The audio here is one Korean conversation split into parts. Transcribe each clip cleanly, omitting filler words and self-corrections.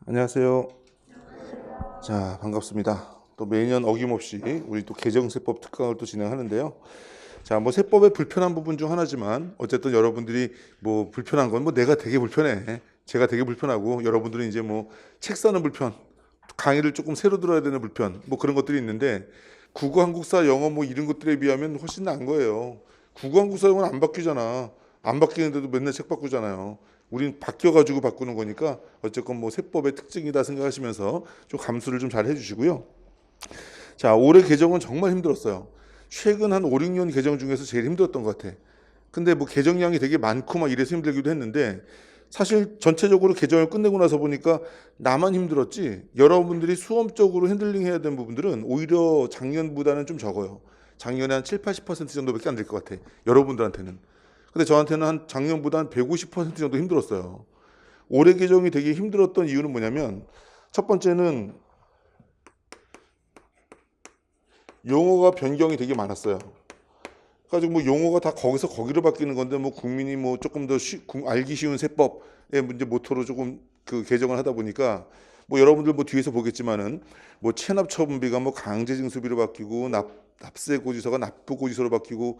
안녕하세요. 자, 반갑습니다. 또 매년 어김없이 우리 또 개정세법 특강을 또 진행하는데요. 자, 뭐 세법의 불편한 부분 중 하나지만 어쨌든 여러분들이 뭐 불편한 건 뭐 내가 되게 불편해. 제가 되게 불편하고 여러분들은 이제 뭐 책 사는 불편, 강의를 조금 새로 들어야 되는 불편, 뭐 그런 것들이 있는데 국어, 한국사, 영어 뭐 이런 것들에 비하면 훨씬 나은 거예요. 국어, 한국사, 영어는 안 바뀌잖아. 안 바뀌는데도 맨날 책 바꾸잖아요. 우린 바뀌어가지고 바꾸는 거니까 어쨌건 뭐 세법의 특징이다 생각하시면서 좀 감수를 좀 잘 해주시고요. 자, 올해 개정은 정말 힘들었어요. 최근 한 5, 6년 개정 중에서 제일 힘들었던 것 같아. 근데 뭐 개정량이 되게 많고 막 이래서 힘들기도 했는데 사실 전체적으로 개정을 끝내고 나서 보니까 나만 힘들었지 여러분들이 수험적으로 핸들링 해야 되는 부분들은 오히려 작년보다는 좀 적어요. 작년에 한 7, 80% 정도밖에 안 될 것 같아. 여러분들한테는. 근데 저한테는 한 작년보다 한 150% 정도 힘들었어요. 올해 개정이 되게 힘들었던 이유는 뭐냐면 첫 번째는 용어가 변경이 되게 많았어요. 가지고 뭐 용어가 다 거기서 거기로 바뀌는 건데 뭐 국민이 뭐 조금 더 알기 쉬운 세법의 문제 모토로 조금 그 개정을 하다 보니까 뭐 여러분들 뭐 뒤에서 보겠지만은 뭐 체납 처분비가 뭐 강제징수비로 바뀌고 납세고지서가 납부고지서로 바뀌고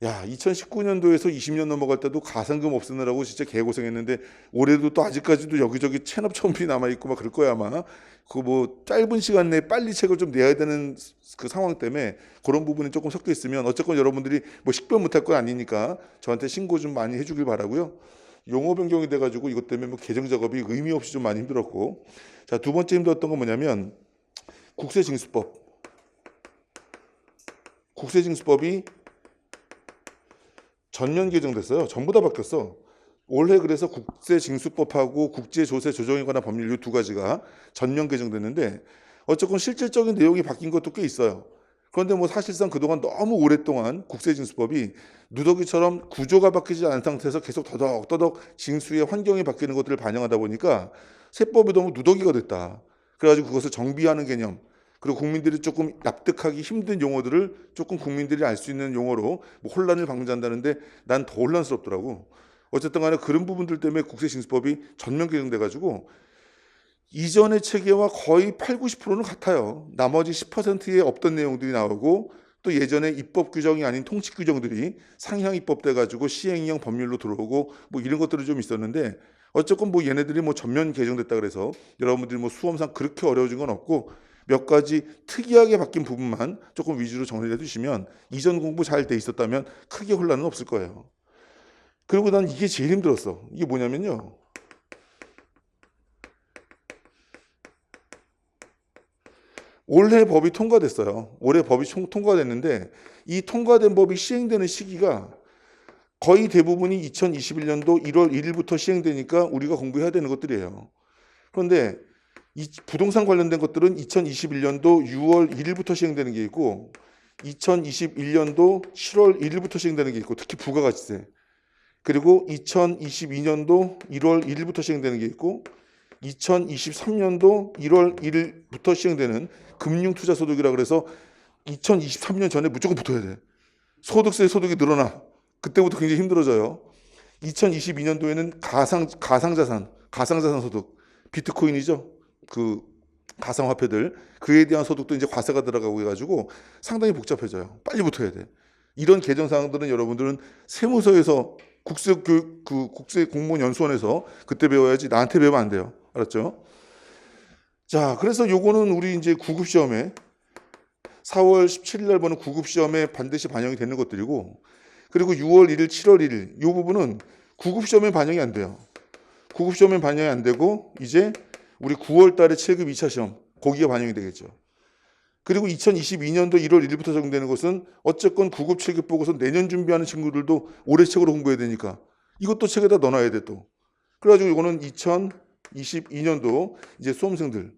야, 2019년도에서 20년 넘어갈 때도 가산금 없애느라고 진짜 개고생했는데 올해도 또 아직까지도 여기저기 체납 처분비 남아 있고 막 그럴 거야 아마. 그 뭐 짧은 시간 내에 빨리 책을 좀 내야 되는 그 상황 때문에 그런 부분이 조금 섞여 있으면 어쨌건 여러분들이 뭐 식별 못할 건 아니니까 저한테 신고 좀 많이 해주길 바라고요. 용어 변경이 돼가지고 이것 때문에 뭐 개정 작업이 의미 없이 좀 많이 힘들었고, 자, 두 번째 힘들었던 건 뭐냐면 국세징수법. 국세징수법이 전면 개정됐어요. 전부 다 바뀌었어. 올해 그래서 국세징수법하고 국제조세 조정에 관한 법률 이 두 가지가 전면 개정됐는데 어쨌건 실질적인 내용이 바뀐 것도 꽤 있어요. 그런데 뭐 사실상 그동안 너무 오랫동안 국세징수법이 누더기처럼 구조가 바뀌지 않은 상태에서 계속 더덕더덕 징수의 환경이 바뀌는 것들을 반영하다 보니까 세법이 너무 누더기가 됐다. 그래가지고 그것을 정비하는 개념, 그리고 국민들이 조금 납득하기 힘든 용어들을 조금 국민들이 알 수 있는 용어로 뭐 혼란을 방지한다는데 난 더 혼란스럽더라고. 어쨌든 간에 그런 부분들 때문에 국세징수법이 전면 개정돼가지고 이전의 체계와 거의 8, 90%는 같아요. 나머지 10%에 없던 내용들이 나오고 또 예전에 입법 규정이 아닌 통치 규정들이 상향 입법돼가지고 시행령 법률로 들어오고 뭐 이런 것들이 좀 있었는데 어쨌건 뭐 얘네들이 뭐 전면 개정됐다 그래서 여러분들이 뭐 수험상 그렇게 어려워진 건 없고 몇 가지 특이하게 바뀐 부분만 조금 위주로 정리해 주시면 이전 공부 잘 돼 있었다면 크게 혼란은 없을 거예요. 그리고 난 이게 제일 힘들었어. 이게 뭐냐면요. 올해 법이 통과됐어요. 올해 법이 통과됐는데 이 통과된 법이 시행되는 시기가 거의 대부분이 2021년도 1월 1일부터 시행되니까 우리가 공부해야 되는 것들이에요. 그런데 이 부동산 관련된 것들은 2021년도 6월 1일부터 시행되는 게 있고 2021년도 7월 1일부터 시행되는 게 있고 특히 부가가치세, 그리고 2022년도 1월 1일부터 시행되는 게 있고 2023년도 1월 1일부터 시행되는 금융투자소득이라 그래서 2023년 전에 무조건 붙어야 돼. 소득이 늘어나. 그때부터 굉장히 힘들어져요. 2022년도에는 가상자산 소득, 비트코인이죠. 그 가상화폐들, 그에 대한 소득도 이제 과세가 들어가고 해가지고 상당히 복잡해져요. 빨리 붙어야 돼. 이런 개정 사항들은 여러분들은 세무서에서 국세 공무원 연수원에서 그때 배워야지 나한테 배우면 안 돼요. 알았죠? 자, 그래서 요거는 우리 이제 구급 시험에 4월 17일 날 보는 구급 시험에 반드시 반영이 되는 것들이고, 그리고 6월 1일, 7월 1일 이 부분은 구급 시험에 반영이 안 돼요. 구급 시험에 반영이 안 되고 이제 우리 9월 달에 7급 2차 시험 거기에 반영이 되겠죠. 그리고 2022년도 1월 1일부터 적용되는 것은 어쨌건 9급 7급 보고서 내년 준비하는 친구들도 올해 책으로 공부해야 되니까 이것도 책에다 넣어놔야 돼 또. 그래가지고 이거는 2022년도 이제 수험생들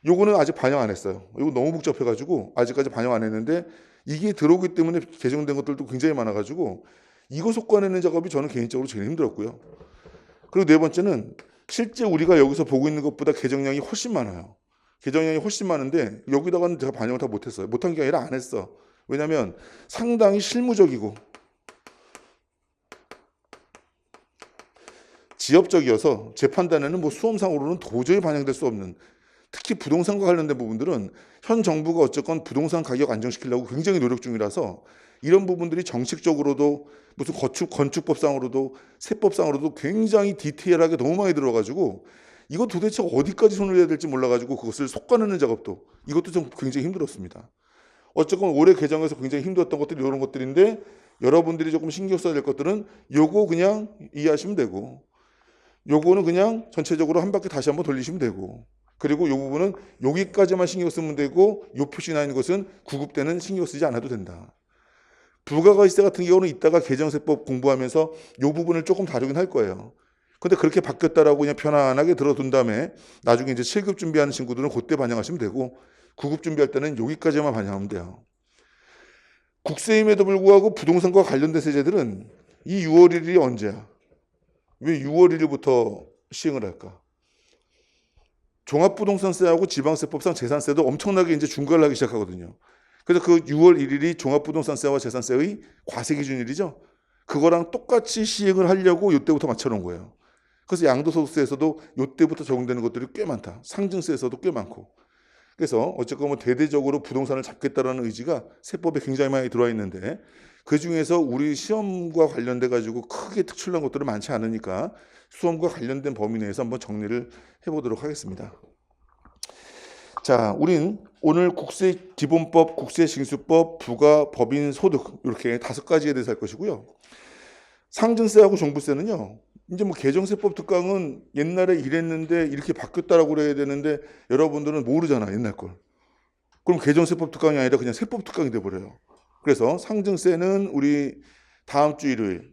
요거는 아직 반영 안 했어요. 이거 너무 복잡해가지고 아직까지 반영 안 했는데 이게 들어오기 때문에 개정된 것들도 굉장히 많아가지고 이거 속관내는 작업이 저는 개인적으로 제일 힘들었고요. 그리고 네 번째는 실제 우리가 여기서 보고 있는 것보다 개정량이 훨씬 많아요. 개정량이 훨씬 많은데 여기다가는 제가 반영을 다 못했어요. 못한 게 아니라 안 했어. 왜냐하면 상당히 실무적이고 지엽적이어서 제 판단에는 뭐 수험상으로는 도저히 반영될 수 없는, 특히 부동산과 관련된 부분들은 현 정부가 어쨌건 부동산 가격 안정시키려고 굉장히 노력 중이라서 이런 부분들이 정책적으로도 무슨 건축법상으로도 세법상으로도 굉장히 디테일하게 너무 많이 들어가지고 이거 도대체 어디까지 손을 해야 될지 몰라가지고 그것을 속가내는 작업도 이것도 좀 굉장히 힘들었습니다. 어쨌건 올해 개정에서 굉장히 힘들었던 것들이 이런 것들인데 여러분들이 조금 신경 써야 될 것들은 요거 그냥 이해하시면 되고 요거는 그냥 전체적으로 한 바퀴 다시 한번 돌리시면 되고 그리고 요 부분은 여기까지만 신경 쓰면 되고 요 표시 나 있는 것은 구급 때는 신경 쓰지 않아도 된다. 부가가치세 같은 경우는 이따가 개정세법 공부하면서 요 부분을 조금 다루긴 할 거예요. 근데 그렇게 바뀌었다라고 그냥 편안하게 들어둔 다음에 나중에 이제 7급 준비하는 친구들은 그때 반영하시면 되고 9급 준비할 때는 여기까지만 반영하면 돼요. 국세임에도 불구하고 부동산과 관련된 세제들은 이 6월 1일이 언제야? 왜 6월 1일부터 시행을 할까? 종합부동산세하고 지방세법상 재산세도 엄청나게 이제 중과를 하기 시작하거든요. 그래서 그 6월 1일이 종합부동산세와 재산세의 과세기준일이죠. 그거랑 똑같이 시행을 하려고 이때부터 맞춰놓은 거예요. 그래서 양도소득세에서도 이때부터 적용되는 것들이 꽤 많다. 상증세에서도 꽤 많고. 그래서 어쨌건 뭐 대대적으로 부동산을 잡겠다라는 의지가 세법에 굉장히 많이 들어와 있는데 그 중에서 우리 시험과 관련돼 가지고 크게 특출난 것들은 많지 않으니까 수험과 관련된 범위 내에서 한번 정리를 해보도록 하겠습니다. 자, 우린 오늘 국세기본법, 국세징수법, 부가, 법인, 소득 이렇게 5가지에 대해서 할 것이고요. 상증세하고 종부세는요. 이제 뭐 개정세법 특강은 옛날에 이랬는데 이렇게 바뀌었다라고 그래야 되는데 여러분들은 모르잖아, 옛날 걸. 그럼 개정세법 특강이 아니라 그냥 세법 특강이 돼버려요. 그래서 상증세는 우리 다음 주 일요일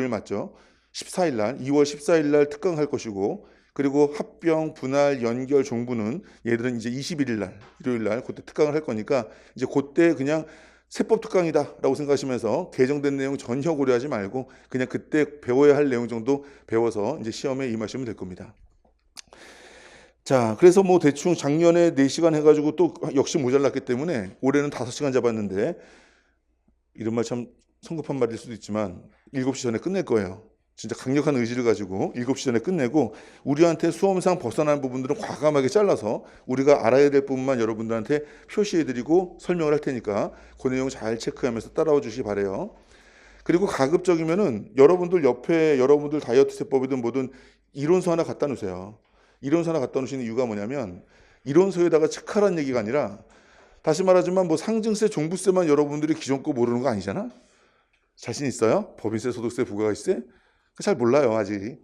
맞죠? 14일 날, 2월 14일 날 특강할 것이고 그리고 합병, 분할, 연결, 종부는 얘들은 이제 21일 날, 일요일 날 그때 특강을 할 거니까 이제 그때 그냥 세법 특강이다라고 생각하시면서 개정된 내용 전혀 고려하지 말고 그냥 그때 배워야 할 내용 정도 배워서 이제 시험에 임하시면 될 겁니다. 자, 그래서 뭐 대충 작년에 4시간 해가지고 또 역시 모자랐기 때문에 올해는 5시간 잡았는데 이런 말 참 성급한 말일 수도 있지만 7시 전에 끝낼 거예요. 진짜 강력한 의지를 가지고 7시 전에 끝내고 우리한테 수험상 벗어난 부분들은 과감하게 잘라서 우리가 알아야 될 부분만 여러분들한테 표시해드리고 설명을 할 테니까 그 내용 잘 체크하면서 따라와 주시기 바래요. 그리고 가급적이면은 여러분들 옆에 여러분들 다이어트 세법이든 뭐든 이론서 하나 갖다 놓으세요. 이론서 하나 갖다 놓으시는 이유가 뭐냐면 이론서에다가 체크하라는 얘기가 아니라 다시 말하지만 뭐 상증세, 종부세만 여러분들이 기존 거 모르는 거 아니잖아? 자신 있어요? 법인세, 소득세, 부가가치세? 잘 몰라요, 아직.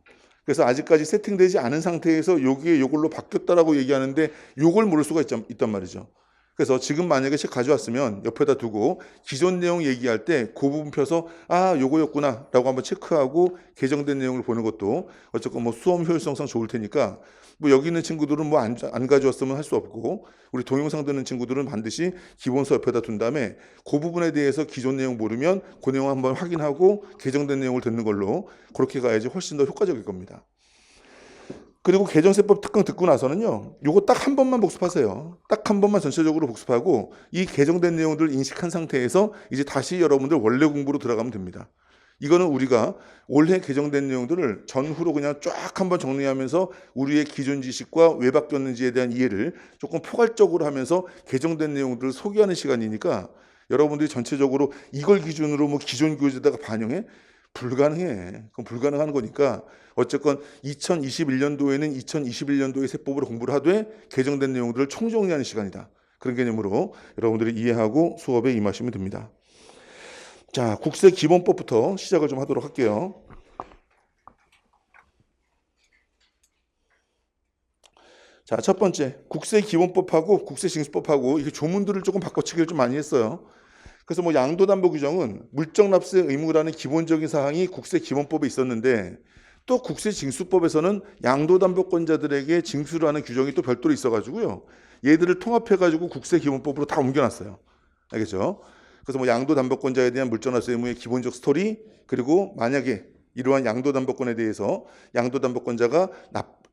그래서 아직까지 세팅되지 않은 상태에서 여기에 요걸로 바뀌었다라고 얘기하는데 요걸 모를 수가 있단 말이죠. 그래서 지금 만약에 책 가져왔으면 옆에다 두고 기존 내용 얘기할 때 그 부분 펴서 아, 요거였구나 라고 한번 체크하고 개정된 내용을 보는 것도 어쨌건 뭐 수험 효율성상 좋을 테니까 뭐 여기 있는 친구들은 뭐 안 가져왔으면 할 수 없고 우리 동영상 듣는 친구들은 반드시 기본서 옆에다 둔 다음에 그 부분에 대해서 기존 내용 모르면 그 내용 한번 확인하고 개정된 내용을 듣는 걸로 그렇게 가야지 훨씬 더 효과적일 겁니다. 그리고 개정세법 특강 듣고 나서는요. 요거 딱 한 번만 복습하세요. 딱 한 번만 전체적으로 복습하고 이 개정된 내용들을 인식한 상태에서 이제 다시 여러분들 원래 공부로 들어가면 됩니다. 이거는 우리가 올해 개정된 내용들을 전후로 그냥 쫙 한번 정리하면서 우리의 기존 지식과 왜 바뀌었는지에 대한 이해를 조금 포괄적으로 하면서 개정된 내용들을 소개하는 시간이니까 여러분들이 전체적으로 이걸 기준으로 뭐 기존 교재에다가 반영해? 불가능해. 그건 불가능한 거니까 어쨌건 2021년도에는 2021년도의 세법으로 공부를 하되 개정된 내용들을 총정리하는 시간이다. 그런 개념으로 여러분들이 이해하고 수업에 임하시면 됩니다. 자, 국세기본법부터 시작을 좀 하도록 할게요. 자, 첫 번째 국세기본법하고 국세징수법하고 이게 조문들을 조금 바꿔치기를 좀 많이 했어요. 그래서 뭐 양도담보 규정은 물적납세 의무라는 기본적인 사항이 국세기본법에 있었는데 또 국세징수법에서는 양도담보권자들에게 징수를 하는 규정이 또 별도로 있어가지고요. 얘들을 통합해가지고 국세기본법으로 다 옮겨놨어요. 알겠죠? 그래서 뭐 양도담보권자에 대한 물적납세 의무의 기본적 스토리 그리고 만약에 이러한 양도담보권에 대해서 양도담보권자가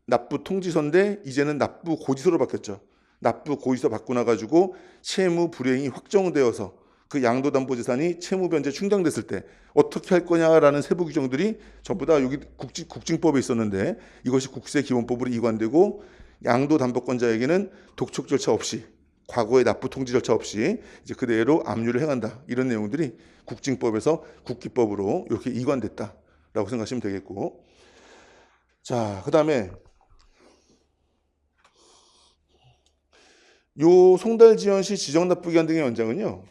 납부 통지서인데 이제는 납부 고지서로 바뀌었죠. 납부 고지서 바꾸나 가지고 채무 불이행이 확정되어서 그 양도담보재산이 채무변제 충당됐을 때 어떻게 할 거냐라는 세부 규정들이 전부 다 여기 국징법에 있었는데 이것이 국세기본법으로 이관되고 양도담보권자에게는 독촉 절차 없이 과거의 납부 통지 절차 없이 이제 그대로 압류를 행한다. 이런 내용들이 국징법에서 국기법으로 이렇게 이관됐다라고 생각하시면 되겠고, 자, 그다음에 요 송달지연시 지정납부기한 등의 연장은요,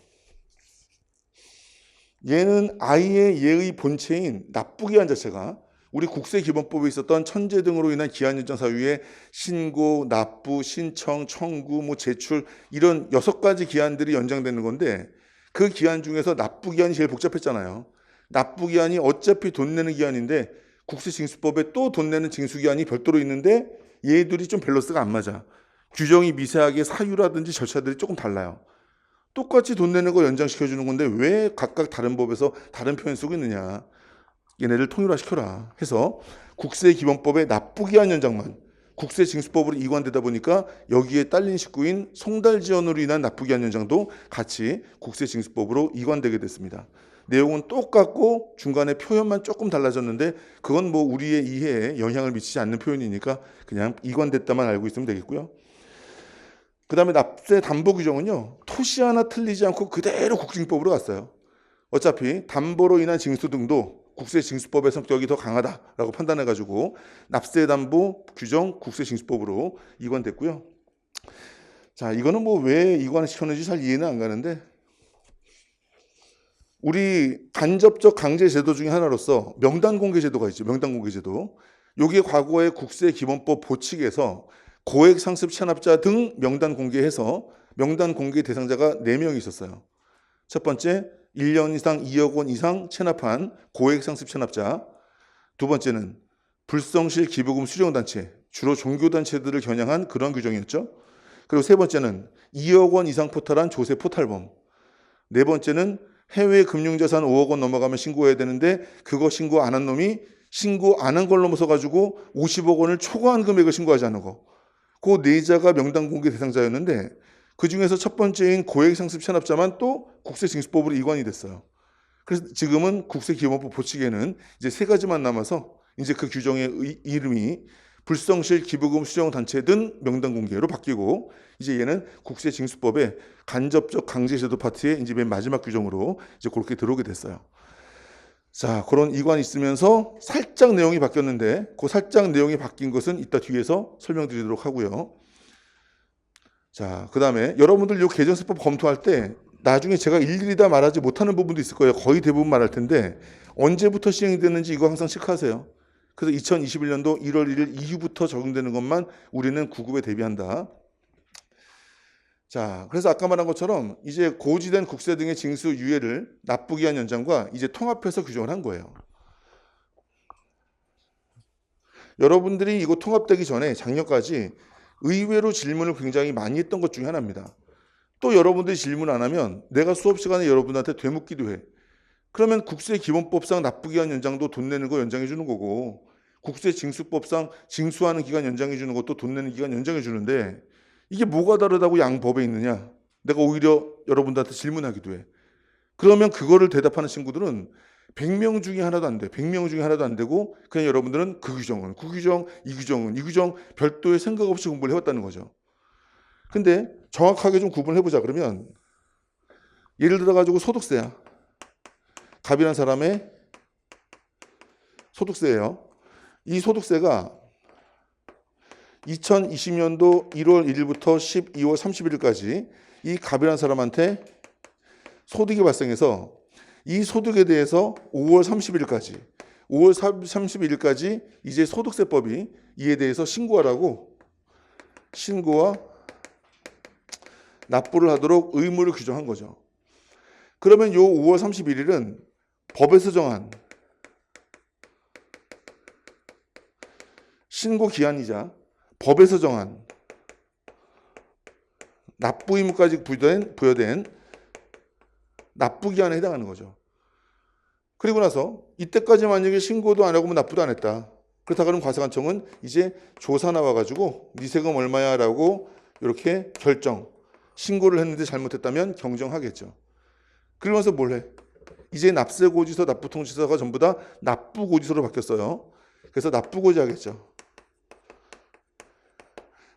얘는 아예 얘의 본체인 납부기한 자체가 우리 국세기본법에 있었던 천재 등으로 인한 기한 연장 사유에 신고, 납부, 신청, 청구, 제출 이런 6가지 기한들이 연장되는 건데 그 기한 중에서 납부기한이 제일 복잡했잖아요. 납부기한이 어차피 돈 내는 기한인데 국세징수법에 또 돈 내는 징수기한이 별도로 있는데 얘들이 좀 밸런스가 안 맞아. 규정이 미세하게 사유라든지 절차들이 조금 달라요. 똑같이 돈 내는 거 연장시켜주는 건데 왜 각각 다른 법에서 다른 표현 쓰고 있느냐. 얘네를 통일화시켜라 해서 국세기본법의 납부기한 연장만 국세징수법으로 이관되다 보니까 여기에 딸린 식구인 송달지연으로 인한 납부기한 연장도 같이 국세징수법으로 이관되게 됐습니다. 내용은 똑같고 중간에 표현만 조금 달라졌는데 그건 우리의 이해에 영향을 미치지 않는 표현이니까 그냥 이관됐다만 알고 있으면 되겠고요. 그 다음에 납세 담보 규정은요, 토시 하나 틀리지 않고 그대로 국징법으로 갔어요. 어차피 담보로 인한 징수 등도 국세징수법의 성격이 더 강하다라고 판단해가지고 납세 담보 규정 국세징수법으로 이관됐고요. 자, 이거는 왜 이관을 시켰는지 잘 이해는 안 가는데 우리 간접적 강제 제도 중에 하나로서 명단 공개 제도가 있죠. 명단 공개 제도. 여기에 과거의 국세기본법 보칙에서 고액 상습 체납자 등 명단 공개해서 명단 공개 대상자가 4명이 있었어요. 첫 번째, 1년 이상 2억 원 이상 체납한 고액 상습 체납자. 두 번째는 불성실 기부금 수령단체, 주로 종교단체들을 겨냥한 그런 규정이었죠. 그리고 세 번째는 2억 원 이상 포탈한 조세 포탈범. 네 번째는 해외 금융자산 5억 원 넘어가면 신고해야 되는데 그거 신고 안 한 놈이 신고 안 한 걸 넘어서가지고 50억 원을 초과한 금액을 신고하지 않은 거. 그 4자가 명단 공개 대상자였는데 그 중에서 첫 번째인 고액 상습 체납자만 또 국세징수법으로 이관이 됐어요. 그래서 지금은 국세기본법 보칙에는 이제 3가지만 남아서 이제 그 규정의 이름이 불성실 기부금 수령 단체 등 명단 공개로 바뀌고 이제 얘는 국세징수법의 간접적 강제제도 파트에 이제 맨 마지막 규정으로 이제 그렇게 들어오게 됐어요. 자, 그런 이관이 있으면서 살짝 내용이 바뀌었는데 그 살짝 내용이 바뀐 것은 이따 뒤에서 설명드리도록 하고요. 자, 그 다음에 여러분들 이 개정세법 검토할 때 나중에 제가 일일이 다 말하지 못하는 부분도 있을 거예요. 거의 대부분 말할 텐데 언제부터 시행이 됐는지 이거 항상 체크하세요. 그래서 2021년도 1월 1일 이후부터 적용되는 것만 우리는 구급에 대비한다. 자, 그래서 아까 말한 것처럼 이제 고지된 국세 등의 징수 유예를 납부기한 연장과 이제 통합해서 규정을 한 거예요. 여러분들이 이거 통합되기 전에 작년까지 의외로 질문을 굉장히 많이 했던 것 중에 하나입니다. 또 여러분들이 질문 안 하면 내가 수업 시간에 여러분한테 되묻기도 해. 그러면 국세기본법상 납부기한 연장도 돈 내는 거 연장해 주는 거고 국세징수법상 징수하는 기간 연장해 주는 것도 돈 내는 기간 연장해 주는데 이게 뭐가 다르다고 양법에 있느냐? 내가 오히려 여러분들한테 질문하기도 해. 그러면 그거를 대답하는 친구들은 100명 중에 하나도 안 돼. 100명 중에 하나도 안 되고 그냥 여러분들은 그 규정은 그 규정, 이 규정은 이 규정 별도의 생각 없이 공부를 해왔다는 거죠. 근데 정확하게 좀 구분을 해보자 그러면 예를 들어가지고 소득세야. 갑이라는 사람의 소득세예요. 이 소득세가 2020년도 1월 1일부터 12월 31일까지 이 갑이라는 사람한테 소득이 발생해서 이 소득에 대해서 5월 31일까지 이제 소득세법이 이에 대해서 신고하라고 신고와 납부를 하도록 의무를 규정한 거죠. 그러면 요 5월 31일은 법에서 정한 신고 기한이자 법에서 정한 납부 의무까지 부여된 납부 기한에 해당하는 거죠. 그리고 나서 이때까지 만약에 신고도 안 하고 납부도 안 했다. 그렇다 그러면 과세관청은 이제 조사 나와가지고 네 세금 얼마야 라고 이렇게 결정, 신고를 했는데 잘못했다면 경정하겠죠. 그러면서 뭘 해? 이제 납세고지서, 납부통지서가 전부 다 납부고지서로 바뀌었어요. 그래서 납부고지 하겠죠.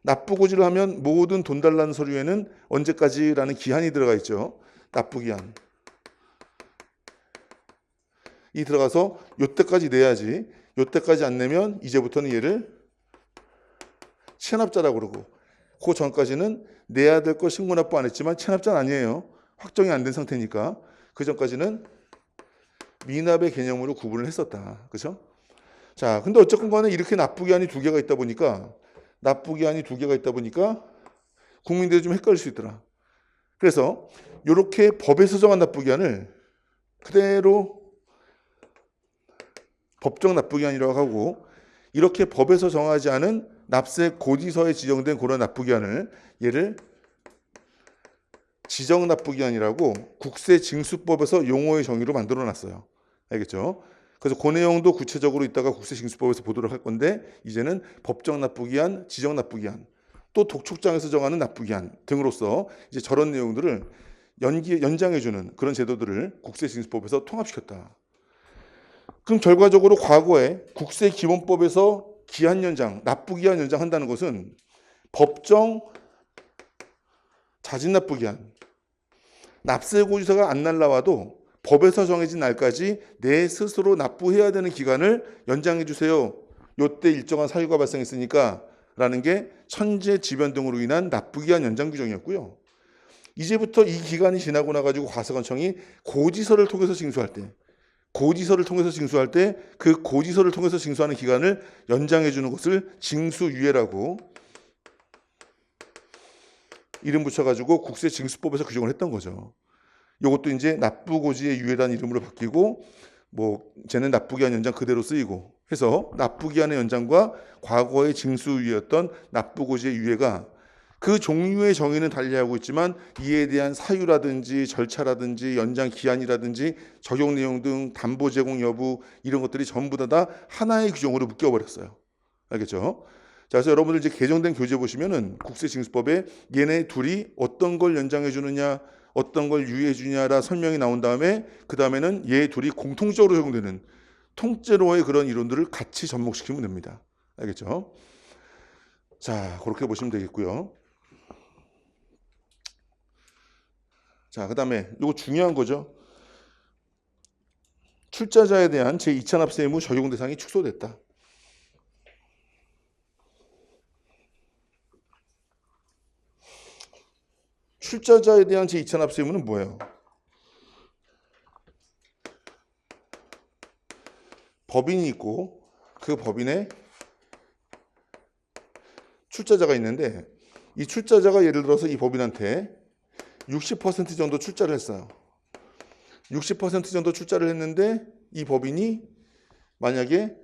납부고지를 하면 모든 돈 달라는 서류에는 언제까지라는 기한이 들어가 있죠. 납부기한. 이 들어가서 요때까지 내야지. 요때까지 안 내면 이제부터는 얘를 체납자라고 그러고, 그 전까지는 내야 될 거 신고납부 안 했지만 체납자는 아니에요. 확정이 안 된 상태니까. 그 전까지는 미납의 개념으로 구분을 했었다. 그렇죠? 자, 근데 어쨌건 간에 이렇게 납부기한이 두 개가 있다 보니까 국민들이 좀 헷갈릴 수 있더라. 그래서 이렇게 법에서 정한 납부기한을 그대로 법정 납부기한이라고 하고, 이렇게 법에서 정하지 않은 납세 고지서에 지정된 그런 납부기한을 얘를 지정 납부기한이라고 국세징수법에서 용어의 정의로 만들어 놨어요. 알겠죠? 그래서 그 내용도 구체적으로 이따가 국세징수법에서 보도록 할 건데, 이제는 법정 납부기한, 지정 납부기한, 또 독촉장에서 정하는 납부기한 등으로서 이제 저런 내용들을 연장해주는 그런 제도들을 국세징수법에서 통합시켰다. 그럼 결과적으로 과거에 국세기본법에서 기한 연장, 납부기한 연장한다는 것은 법정 자진납부기한, 납세고지서가 안 날라와도 법에서 정해진 날까지 내 스스로 납부해야 되는 기간을 연장해 주세요. 요때 일정한 사유가 발생했으니까 라는 게 천재지변 등으로 인한 납부기한 연장 규정이었고요. 이제부터 이 기간이 지나고 나가지고 과세관청이 고지서를 통해서 징수할 때 그 고지서를 통해서 징수하는 기간을 연장해 주는 것을 징수유예라고 이름 붙여가지고 국세징수법에서 규정을 했던 거죠. 이것도 이제 납부고지의 유예라는 이름으로 바뀌고, 뭐 쟤는 납부기한 연장 그대로 쓰이고 해서 납부기한의 연장과 과거의 징수유예였던 납부고지의 유예가 그 종류의 정의는 달리하고 있지만 이에 대한 사유라든지 절차라든지 연장 기한이라든지 적용 내용 등 담보 제공 여부 이런 것들이 전부 다 하나의 규정으로 묶여버렸어요. 알겠죠? 자, 그래서 여러분들 이제 개정된 교재 보시면은 국세징수법에 얘네 둘이 어떤 걸 연장해 주느냐, 어떤 걸 유예해 주냐라 설명이 나온 다음에 그 다음에는 얘 둘이 공통적으로 적용되는 통째로의 그런 이론들을 같이 접목시키면 됩니다. 알겠죠? 자, 그렇게 보시면 되겠고요. 자, 그 다음에 이거 중요한 거죠. 출자자에 대한 제2차 납세 의무 적용 대상이 축소됐다. 출자자에 대한 제2차 납세 의무는 뭐예요? 법인이 있고 그 법인에 출자자가 있는데, 이 출자자가 예를 들어서 이 법인한테 60% 정도 출자를 했어요. 60% 정도 출자를 했는데 이 법인이 만약에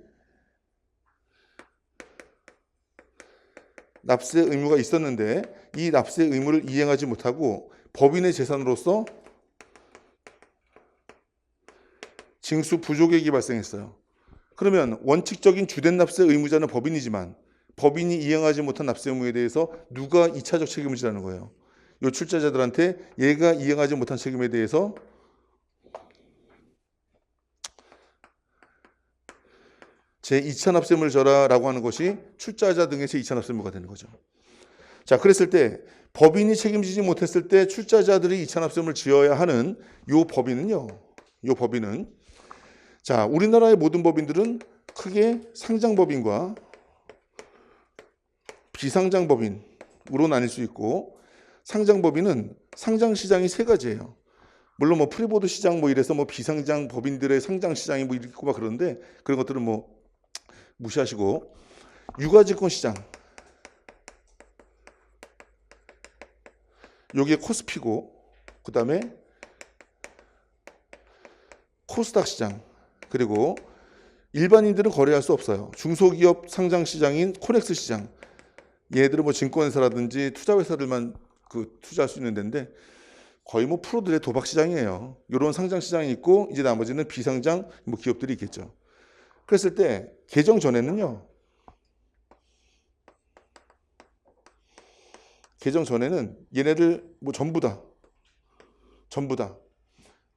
납세 의무가 있었는데 이 납세 의무를 이행하지 못하고 법인의 재산으로서 징수 부족액이 발생했어요. 그러면 원칙적인 주된 납세 의무자는 법인이지만 법인이 이행하지 못한 납세 의무에 대해서 누가 2차적 책임을 지라는 거예요. 이 출자자들한테 얘가 이행하지 못한 책임에 대해서 제2차 납세의무를 져라라고 하는 것이 출자자 등의 제2차 납세의무가 되는 거죠. 자, 그랬을 때 법인이 책임지지 못했을 때 출자자들이 2차 납세의무를 지어야 하는 요 법인은 자, 우리나라의 모든 법인들은 크게 상장법인과 비상장법인으로 나뉠 수 있고, 상장법인은 상장시장이 세 가지예요. 물론 뭐 프리보드 시장 뭐 이래서 뭐 비상장 법인들의 상장 시장이 뭐 있고 막 그러는데 그런 것들은 뭐 무시하시고, 유가증권 시장, 요게 코스피고, 그 다음에 코스닥 시장, 그리고 일반인들은 거래할 수 없어요. 중소기업 상장 시장인 코넥스 시장, 얘들은 뭐 증권회사라든지 투자회사들만 그 투자할 수 있는 데인데 거의 뭐 프로들의 도박 시장이에요. 이런 상장 시장이 있고 이제 나머지는 비상장 뭐 기업들이 있겠죠. 그랬을 때 개정 전에는 얘네들 뭐 전부 다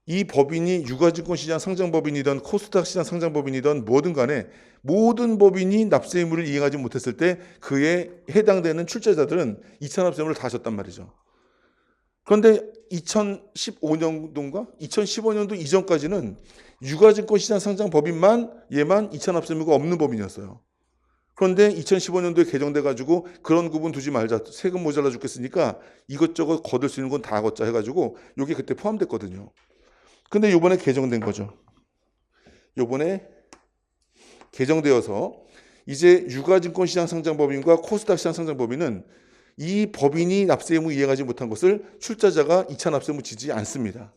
이 법인이 유가증권시장 상장법인이든 코스닥 시장 상장법인이든 뭐든 간에 모든 법인이 납세 의무를 이행하지 못했을 때 그에 해당되는 출자자들은 이차납세의무를 다 졌단 말이죠. 그런데 2015년도인가? 2015년도 이전까지는 유가증권시장 상장법인만 얘만 이차납세 의무가 없는 법인이었어요. 그런데 2015년도에 개정돼 가지고 그런 구분 두지 말자. 세금 모자라 죽겠으니까 이것저것 거둘 수 있는 건 다 걷자 해가지고 이게 그때 포함됐거든요. 근데 요번에 개정된 거죠. 요번에 개정되어서 이제 유가증권시장 상장법인과 코스닥 시장 상장법인은 이 법인이 납세 의무 이행하지 못한 것을 출자자가 이차 납세 의무 지지 않습니다.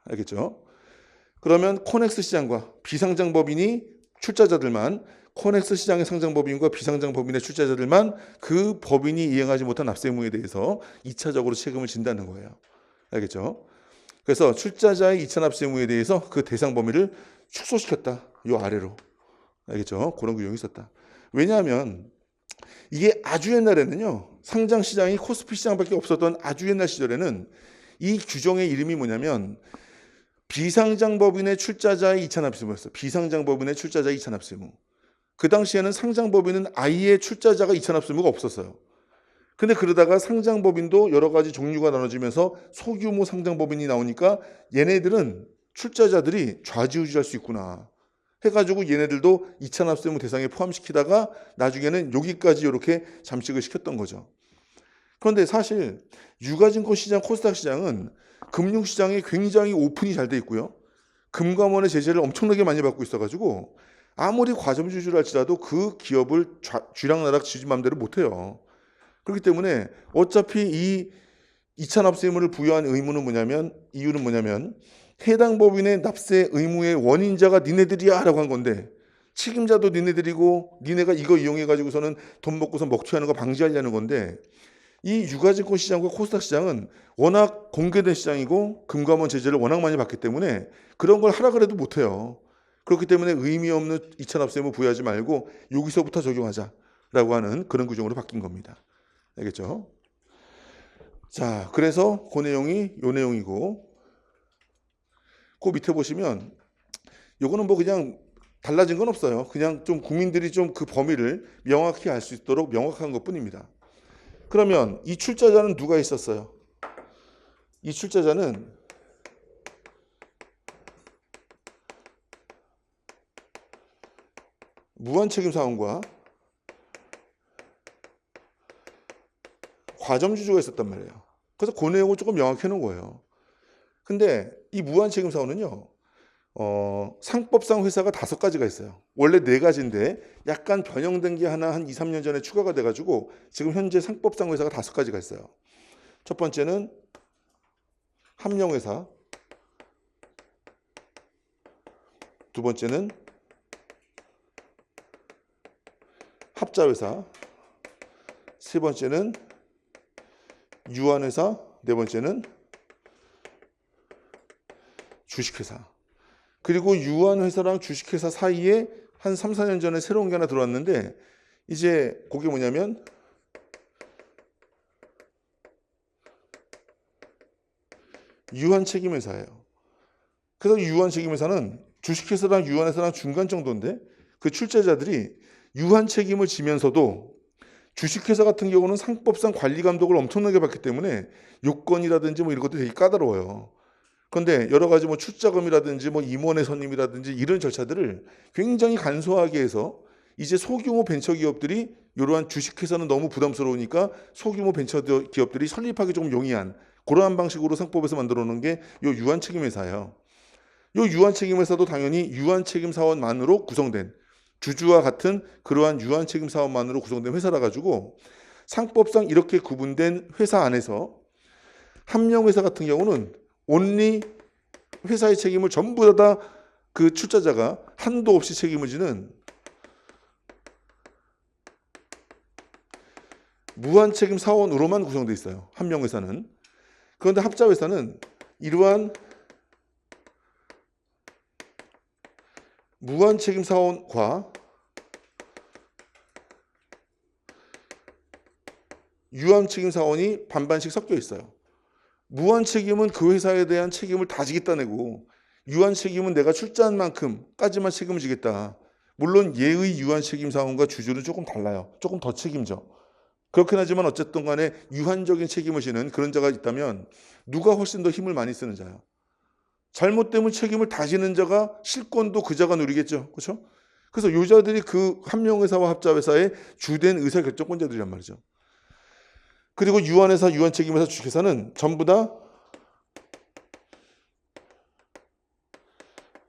알겠죠? 그러면 코넥스 시장과 비상장 법인이 출자자들만, 코넥스 시장의 상장법인과 비상장 법인의 출자자들만 그 법인이 이행하지 못한 납세 의무에 대해서 2차적으로 책임을 진다는 거예요. 알겠죠? 그래서 출자자의 2차 납세 의무에 대해서 그 대상 범위를 축소시켰다. 요 아래로. 알겠죠? 그런 규정이 있었다. 왜냐하면 이게 아주 옛날에는요. 상장 시장이 코스피 시장밖에 없었던 아주 옛날 시절에는 이 규정의 이름이 뭐냐면 비상장 법인의 출자자의 2차 납세 의무였어요. 비상장 법인의 출자자의 2차 납세 의무. 그 당시에는 상장 법인은 아예 출자자가 2차 납세 의무가 없었어요. 근데 그러다가 상장법인도 여러 가지 종류가 나눠지면서 소규모 상장법인이 나오니까 얘네들은 출자자들이 좌지우지할 수 있구나 해가지고 얘네들도 2차 납세 의무 대상에 포함시키다가 나중에는 여기까지 이렇게 잠식을 시켰던 거죠. 그런데 사실 유가증권시장, 코스닥 시장은 금융시장이 굉장히 오픈이 잘 돼 있고요. 금감원의 제재를 엄청나게 많이 받고 있어가지고 아무리 과점주주를 할지라도 그 기업을 쥐락나락 지지 맘대로 못해요. 그렇기 때문에 어차피 이 2차 납세 의무를 부여한 이유는 뭐냐면 해당 법인의 납세 의무의 원인자가 니네들이야 라고 한 건데 책임자도 니네들이고 니네가 이거 이용해 가지고서는 돈 먹고서 먹튀하는 거 방지하려는 건데 이 유가증권 시장과 코스닥 시장은 워낙 공개된 시장이고 금감원 제재를 워낙 많이 받기 때문에 그런 걸 하라 그래도 못해요. 그렇기 때문에 의미 없는 2차 납세 의무 부여하지 말고 여기서부터 적용하자라고 하는 그런 규정으로 바뀐 겁니다. 알겠죠? 자, 그래서 그 내용이 요 내용이고 그 밑에 보시면 요거는 뭐 그냥 달라진 건 없어요. 그냥 좀 국민들이 좀 그 범위를 명확히 알 수 있도록 명확한 것뿐입니다. 그러면 이 출자자는 누가 있었어요? 이 출자자는 무한책임사원과 과점주주가 있었단 말이에요. 그래서 그 내용을 조금 명확히 해놓은 거예요. 근데 이 무한책임사원은요, 상법상 회사가 5가지가 있어요. 원래 4가지인데 약간 변형된 게 하나 한 2, 3년 전에 추가가 돼가지고 지금 현재 상법상 회사가 5가지가 있어요. 첫 번째는 함령회사, 두 번째는 합자회사, 세 번째는 유한회사, 네 번째는 주식회사. 그리고 유한회사랑 주식회사 사이에 한 3, 4년 전에 새로운 게 하나 들어왔는데 이제 그게 뭐냐면 유한책임회사예요. 그래서 유한책임회사는 주식회사랑 유한회사랑 중간 정도인데 그 출자자들이 유한책임을 지면서도 주식회사 같은 경우는 상법상 관리 감독을 엄청나게 받기 때문에 요건이라든지 뭐 이런 것도 되게 까다로워요. 그런데 여러 가지 뭐 출자금이라든지 뭐 임원의 선임이라든지 이런 절차들을 굉장히 간소하게 해서 이제 소규모 벤처기업들이 이러한 주식회사는 너무 부담스러우니까 소규모 벤처기업들이 설립하기 좀 용이한 그러한 방식으로 상법에서 만들어 놓은 게 요 유한책임회사예요. 요 유한책임회사도 당연히 유한책임사원만으로 구성된 주주와 같은 그러한 유한책임사원만으로 구성된 회사라 가지고 상법상 이렇게 구분된 회사 안에서 함령회사 같은 경우는 온리 회사의 책임을 전부 다 그 출자자가 한도 없이 책임을 지는 무한책임 사원으로만 구성되어 있어요. 함령회사는. 그런데 합자회사는 이러한 무한책임 사원과 유한책임 사원이 반반씩 섞여 있어요. 무한책임은 그 회사에 대한 책임을 다 지겠다내고 유한 책임은 내가 출자한 만큼까지만 책임을 지겠다. 물론 예의 유한 책임 사원과 주주는 조금 달라요. 조금 더 책임져. 그렇긴 하지만 어쨌든 간에 유한적인 책임을 지는 그런 자가 있다면 누가 훨씬 더 힘을 많이 쓰는 자야. 잘못되면 책임을 다 지는 자가 실권도 그 자가 누리겠죠. 그렇죠? 그래서 요 자들이 그 한명회사와 합자회사의 주된 의사결정권자들이란 말이죠. 그리고 유한회사, 유한책임회사, 주식회사는 전부 다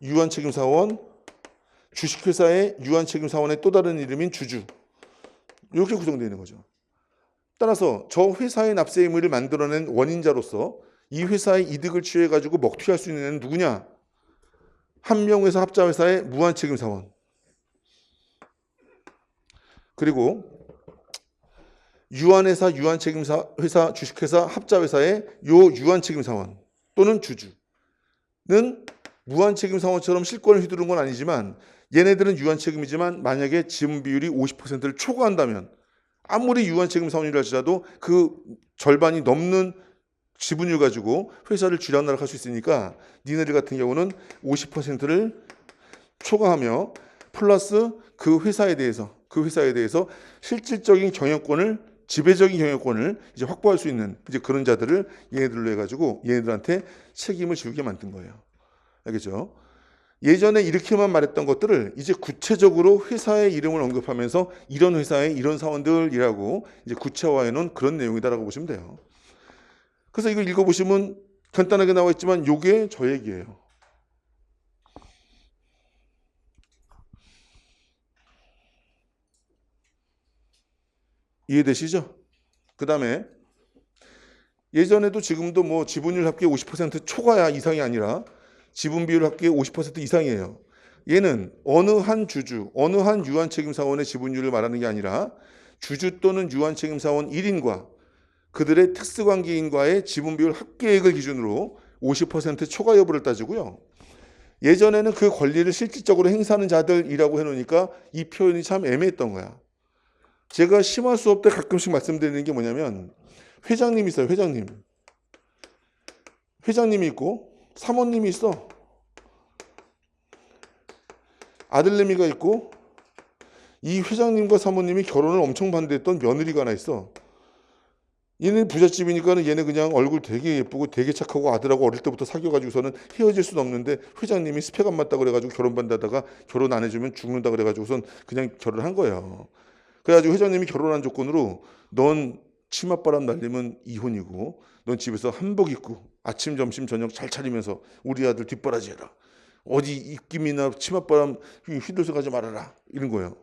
유한책임사원, 주식회사의 유한책임사원의 또 다른 이름인 주주. 이렇게 구성되어 있는 거죠. 따라서 저 회사의 납세 의무를 만들어낸 원인자로서 이 회사의 이득을 취해가지고 먹튀할 수 있는 애는 누구냐? 한명회사 합자회사의 무한책임사원. 그리고 유한회사, 유한책임회사, 주식회사, 합자회사의 요 유한책임사원 또는 주주는 무한책임사원처럼 실권을 휘두른 건 아니지만 얘네들은 유한책임이지만 만약에 지분 비율이 50%를 초과한다면 아무리 유한책임사원이라 할지라도 그 절반이 넘는 지분율 가지고 회사를 쥐락나락할 수 있으니까 니네들 같은 경우는 50%를 초과하며 플러스 그 회사에 대해서 실질적인 경영권을 지배적인 경영권을 이제 확보할 수 있는 이제 그런 자들을 얘네들로 해가지고 얘네들한테 책임을 지우게 만든 거예요. 알겠죠? 예전에 이렇게만 말했던 것들을 이제 구체적으로 회사의 이름을 언급하면서 이런 회사의 이런 사원들이라고 이제 구체화해 놓은 그런 내용이다라고 보시면 돼요. 그래서 이거 읽어보시면 간단하게 나와 있지만 요게 저 얘기예요. 이해되시죠? 그 다음에 예전에도 지금도 뭐 지분율 합계 50% 초과야 이상이 아니라 지분 비율 합계 50% 이상이에요. 얘는 어느 한 주주, 어느 한 유한책임사원의 지분율을 말하는 게 아니라 주주 또는 유한책임사원 1인과 그들의 특수관계인과의 지분 비율 합계액을 기준으로 50% 초과 여부를 따지고요. 예전에는 그 권리를 실질적으로 행사하는 자들이라고 해놓으니까 이 표현이 참 애매했던 거야. 제가 심화 수업 때 가끔씩 말씀드리는 게 뭐냐면 회장님이 있어요. 회장님이 있고 사모님이 있어. 아들내미가 있고 이 회장님과 사모님이 결혼을 엄청 반대했던 며느리가 하나 있어. 얘네 부잣집이니까 얘네 그냥 얼굴 되게 예쁘고 되게 착하고 아들하고 어릴 때부터 사귀어가지고서는 헤어질 수는 없는데 회장님이 스펙 안 맞다 그래가지고 결혼 반대하다가 결혼 안 해주면 죽는다 그래가지고선 그냥 결혼한 거예요. 그래가지고 회장님이 결혼한 조건으로 넌 치맛바람 날리면 이혼이고 넌 집에서 한복 입고 아침 점심 저녁 잘 차리면서 우리 아들 뒷바라지 해라. 어디 입김이나 치맛바람 휘둘러 가지 말아라. 이런 거예요.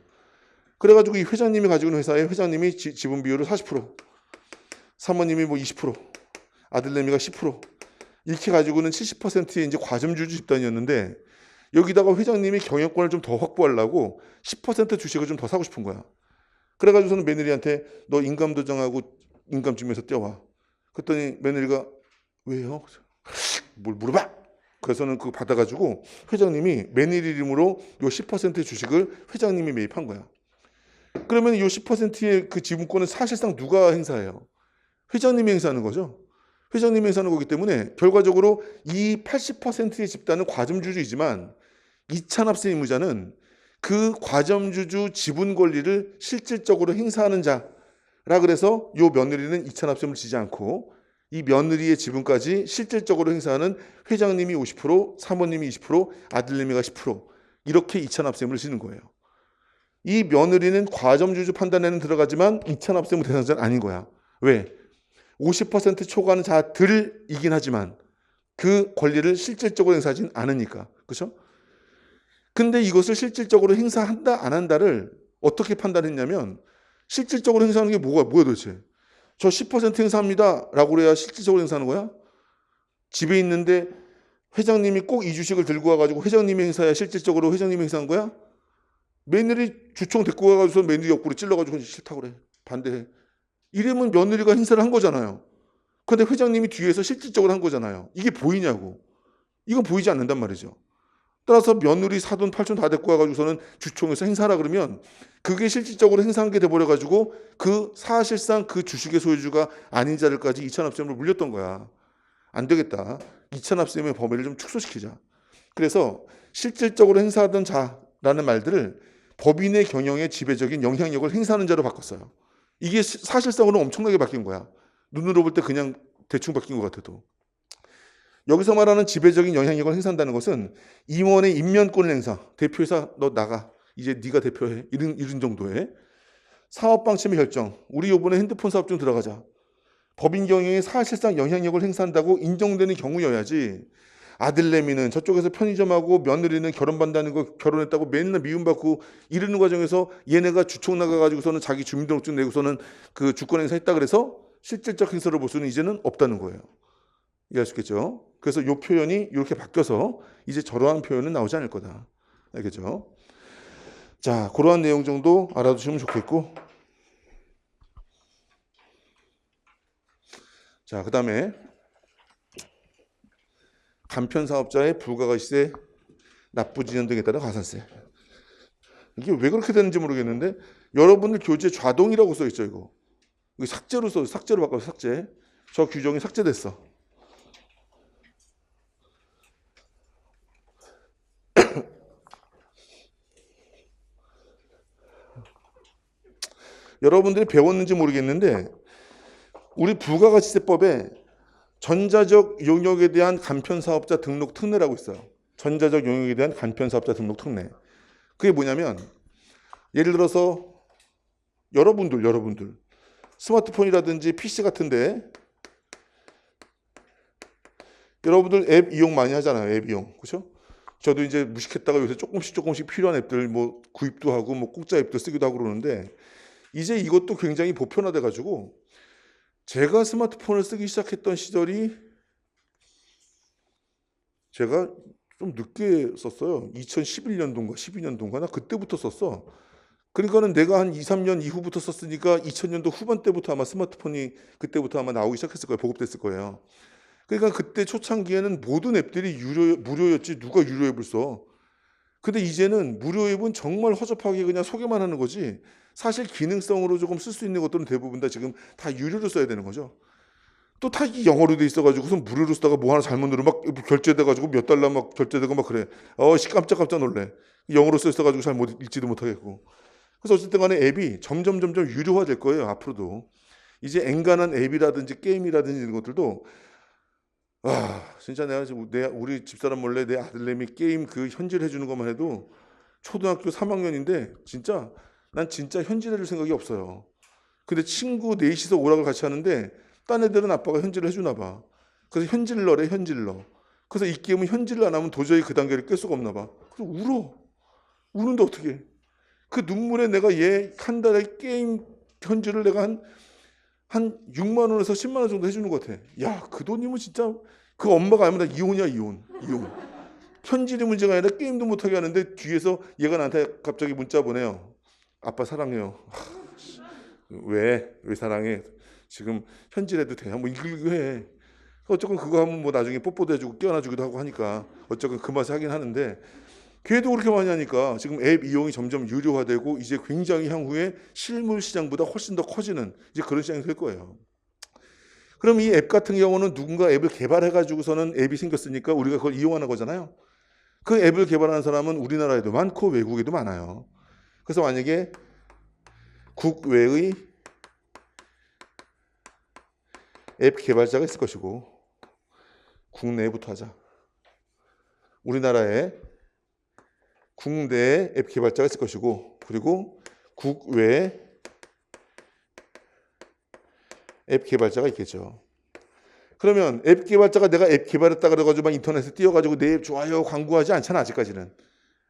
그래가지고 이 회장님이 가지고 있는 회사에 회장님이 지분 비율을 40%, 사모님이 뭐 20%, 아들내미가 10% 이렇게 가지고는 70%의 이제 과점주주 집단이었는데 여기다가 회장님이 경영권을 좀 더 확보하려고 10% 주식을 좀 더 사고 싶은 거야. 그래가지고서는 며느리한테 너 인감도장하고 인감증명서 떼와. 그랬더니 며느리가 왜요? 뭘 물어봐. 그래서는 그거 받아가지고 회장님이 며느리 이름으로 요 10%의 주식을 회장님이 매입한 거야. 그러면 요 10%의 그 지분권은 사실상 누가 행사해요? 회장님이 행사하는 거죠. 회장님이 행사하는 거기 때문에 결과적으로 이 80%의 집단은 과점주주이지만 이차납세 의무자는 그 과점주주 지분 권리를 실질적으로 행사하는 자라 그래서 요 며느리는 이차납세를 지지 않고 이 며느리의 지분까지 실질적으로 행사하는 회장님이 50%, 사모님이 20%, 아들내미가 10% 이렇게 이차납세를 지는 거예요. 이 며느리는 과점주주 판단에는 들어가지만 이차납세 대상자는 아닌 거야. 왜? 50% 초과하는 자들이긴 하지만 그 권리를 실질적으로 행사하지는 않으니까. 그렇죠? 근데 이것을 실질적으로 행사한다 안 한다를 어떻게 판단했냐면 실질적으로 행사하는 게 뭐야 도대체? 저 10% 행사합니다 라고 그래야 실질적으로 행사하는 거야? 집에 있는데 회장님이 꼭 이 주식을 들고 와가지고 회장님이 행사해야 실질적으로 회장님이 행사한 거야? 며느리 주총 데리고 와가지고 며느리 옆구리 찔러가지고 싫다고 그래. 반대해. 이러면 며느리가 행사를 한 거잖아요. 근데 회장님이 뒤에서 실질적으로 한 거잖아요. 이게 보이냐고. 이건 보이지 않는단 말이죠. 따라서 며느리 사돈 팔촌 다 데리고 와가지고서는 주총에서 행사하라 그러면 그게 실질적으로 행사한 게 돼버려가지고 그 사실상 그 주식의 소유주가 아닌 자들까지 이차납세금을 물렸던 거야. 안 되겠다. 이차납세금의 범위를 좀 축소시키자. 그래서 실질적으로 행사하던 자라는 말들을 법인의 경영에 지배적인 영향력을 행사하는 자로 바꿨어요. 이게 사실상으로는 엄청나게 바뀐 거야. 눈으로 볼 때 그냥 대충 바뀐 것 같아도. 여기서 말하는 지배적인 영향력을 행사한다는 것은 임원의 임면권을 행사, 대표이사 너 나가, 이제 네가 대표해, 이런 정도의 사업 방침의 결정, 우리 이번에 핸드폰 사업 좀 들어가자, 법인 경영에 사실상 영향력을 행사한다고 인정되는 경우여야지 아들내미는 저쪽에서 편의점하고 며느리는 결혼받는다는 거 결혼했다고 맨날 미움받고 이러는 과정에서 얘네가 주총 나가가지고서는 자기 주민등록증 내고서는 그 주권 행사했다 그래서 실질적 행사를 볼 수는 이제는 없다는 거예요. 이해할 수 있겠죠? 그래서 이 표현이 이렇게 바뀌어서 이제 저러한 표현은 나오지 않을 거다. 알겠죠? 자, 그러한 내용 정도 알아두시면 좋겠고, 자, 그 다음에 간편 사업자의 부가가치세, 납부지연 등에 따른 가산세. 이게 왜 그렇게 되는지 모르겠는데 여러분들 교재 좌동이라고 써 있죠. 이거 삭제로 써, 삭제로 바꿔서 삭제. 저 규정이 삭제됐어. 여러분들이 배웠는지 모르겠는데 우리 부가가치세법에 전자적 용역에 대한 간편사업자 등록 특례라고 있어요. 전자적 용역에 대한 간편사업자 등록 특례. 그게 뭐냐면 예를 들어서 여러분들 스마트폰이라든지 PC 같은데 여러분들 앱 이용 많이 하잖아요. 앱 이용. 그렇죠? 저도 이제 무식했다가 요새 조금씩 필요한 앱들 뭐 구입도 하고 뭐 공짜 앱도 쓰기도 하고 그러는데 이제 이것도 굉장히 보편화돼 가지고 제가 스마트폰을 쓰기 시작했던 시절이 제가 좀 늦게 썼어요. 2011년도인가 12년도인가 나 그때부터 썼어. 그러니까는 내가 한 2, 3년 이후부터 썼으니까 2000년도 후반 때부터 아마 스마트폰이 그때부터 아마 나오기 시작했을 거예요. 보급됐을 거예요. 그러니까 그때 초창기에는 모든 앱들이 무료였지 누가 유료 앱을 써. 근데 이제는 무료 앱은 정말 허접하게 그냥 소개만 하는 거지 사실 기능성으로 조금 쓸 수 있는 것들은 대부분 다 지금 다 유료로 써야 되는 거죠. 또 다 영어로 돼 있어가지고서 무료로 쓰다가 뭐 하나 잘못 누르면 막 결제돼가지고 몇 달러 막 결제되고 막 그래. 깜짝 놀래. 영어로 써 있어가지고 잘 못 읽지도 못하겠고. 그래서 어쨌든 간에 앱이 점점 유료화 될 거예요. 앞으로도. 이제 엔간한 앱이라든지 게임이라든지 이런 것들도 진짜 내가 지금 우리 집사람 몰래 내 아들내미 게임 그 현질 해주는 것만 해도 초등학교 3학년인데 난 진짜 현질 해줄 생각이 없어요. 근데 친구 넷이서 오락을 같이 하는데 딴 애들은 아빠가 현질을 해주나 봐. 그래서 현질러래 현질러. 그래서 이 게임은 현질을 안 하면 도저히 그 단계를 깰 수가 없나 봐. 그래서 우는데 어떻게 해? 그 눈물에 내가 얘 한 달에 게임 현질을 내가 한 6만 원에서 10만 원 정도 해주는 것 같아. 야, 그 돈이면 진짜 그 엄마가 알면 다 이혼이야 이혼. 현질이 문제가 아니라 게임도 못하게 하는데 뒤에서 얘가 나한테 갑자기 문자 보내요. 아빠 사랑해요. 왜 사랑해? 지금 현질해도 돼. 뭐 이거 해. 어쨌건 그거 하면 뭐 나중에 뽀뽀도 해주고 깨어나주기도 하고 하니까 어쨌건 그 맛에 하긴 하는데 걔도 그렇게 많이 하니까 지금 앱 이용이 점점 유료화되고 이제 굉장히 향후에 실물 시장보다 훨씬 더 커지는 이제 그런 시장이 될 거예요. 그럼 이 앱 같은 경우는 누군가 앱을 개발해가지고서는 앱이 생겼으니까 우리가 그걸 이용하는 거잖아요. 그 앱을 개발하는 사람은 우리나라에도 많고 외국에도 많아요. 그래서 만약에 국외의 앱 개발자가 있을 것이고 국내부터 하자. 우리나라에 국내에 앱 개발자가 있을 것이고 그리고 국외에 앱 개발자가 있겠죠. 그러면 앱 개발자가 내가 앱 개발했다 그래가지고 막 인터넷에 띄워가지고 내 앱 좋아요 광고하지 않잖아 아직까지는.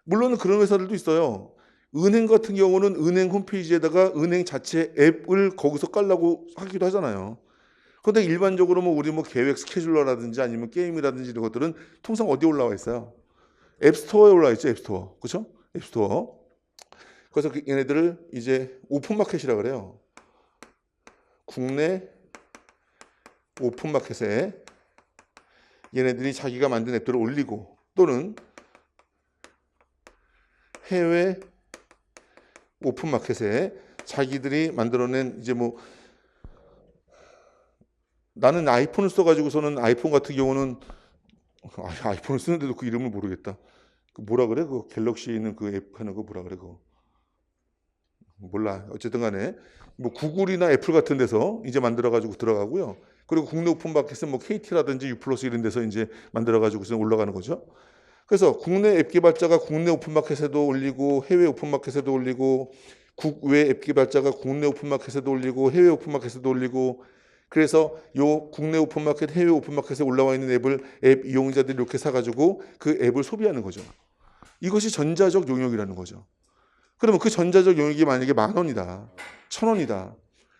물론 그런 회사들도 있어요. 은행 같은 경우는 은행 홈페이지에다가 은행 자체 앱을 거기서 깔라고 하기도 하잖아요. 그런데 일반적으로 뭐 우리 뭐 계획 스케줄러라든지 아니면 게임이라든지 이런 것들은 통상 어디에 올라와 있어요? 앱스토어에 올라와 있죠. 앱스토어. 그렇죠? 앱스토어. 그래서 얘네들을 이제 오픈마켓이라 그래요. 국내 오픈마켓에 얘네들이 자기가 만든 앱들을 올리고 또는 해외 오픈마켓에 자기들이 만들어낸 이제 뭐 나는 아이폰을 써가지고서는 아이폰 같은 경우는 아이폰을 쓰는데도 그 이름을 모르겠다. 그 뭐라 그래? 그 갤럭시에 있는 그 앱 하는 거 뭐라 그래? 그거 몰라. 어쨌든 간에 뭐 구글이나 애플 같은 데서 이제 만들어 가지고 들어가고요. 그리고 국내 오픈마켓은 뭐 KT라든지 유플러스 이런 데서 이제 만들어 가지고 올라가는 거죠. 그래서 국내 앱 개발자가 국내 오픈마켓에도 올리고 해외 오픈마켓에도 올리고 국외 앱 개발자가 국내 오픈마켓에도 올리고 해외 오픈마켓에도 올리고 그래서 요 국내 오픈마켓, 해외 오픈마켓에 올라와 있는 앱을 앱 이용자들이 이렇게 사가지고 그 앱을 소비하는 거죠. 이것이 전자적 용역이라는 거죠. 그러면 그 전자적 용역이 만약에 10,000원이다, 1,000원이다.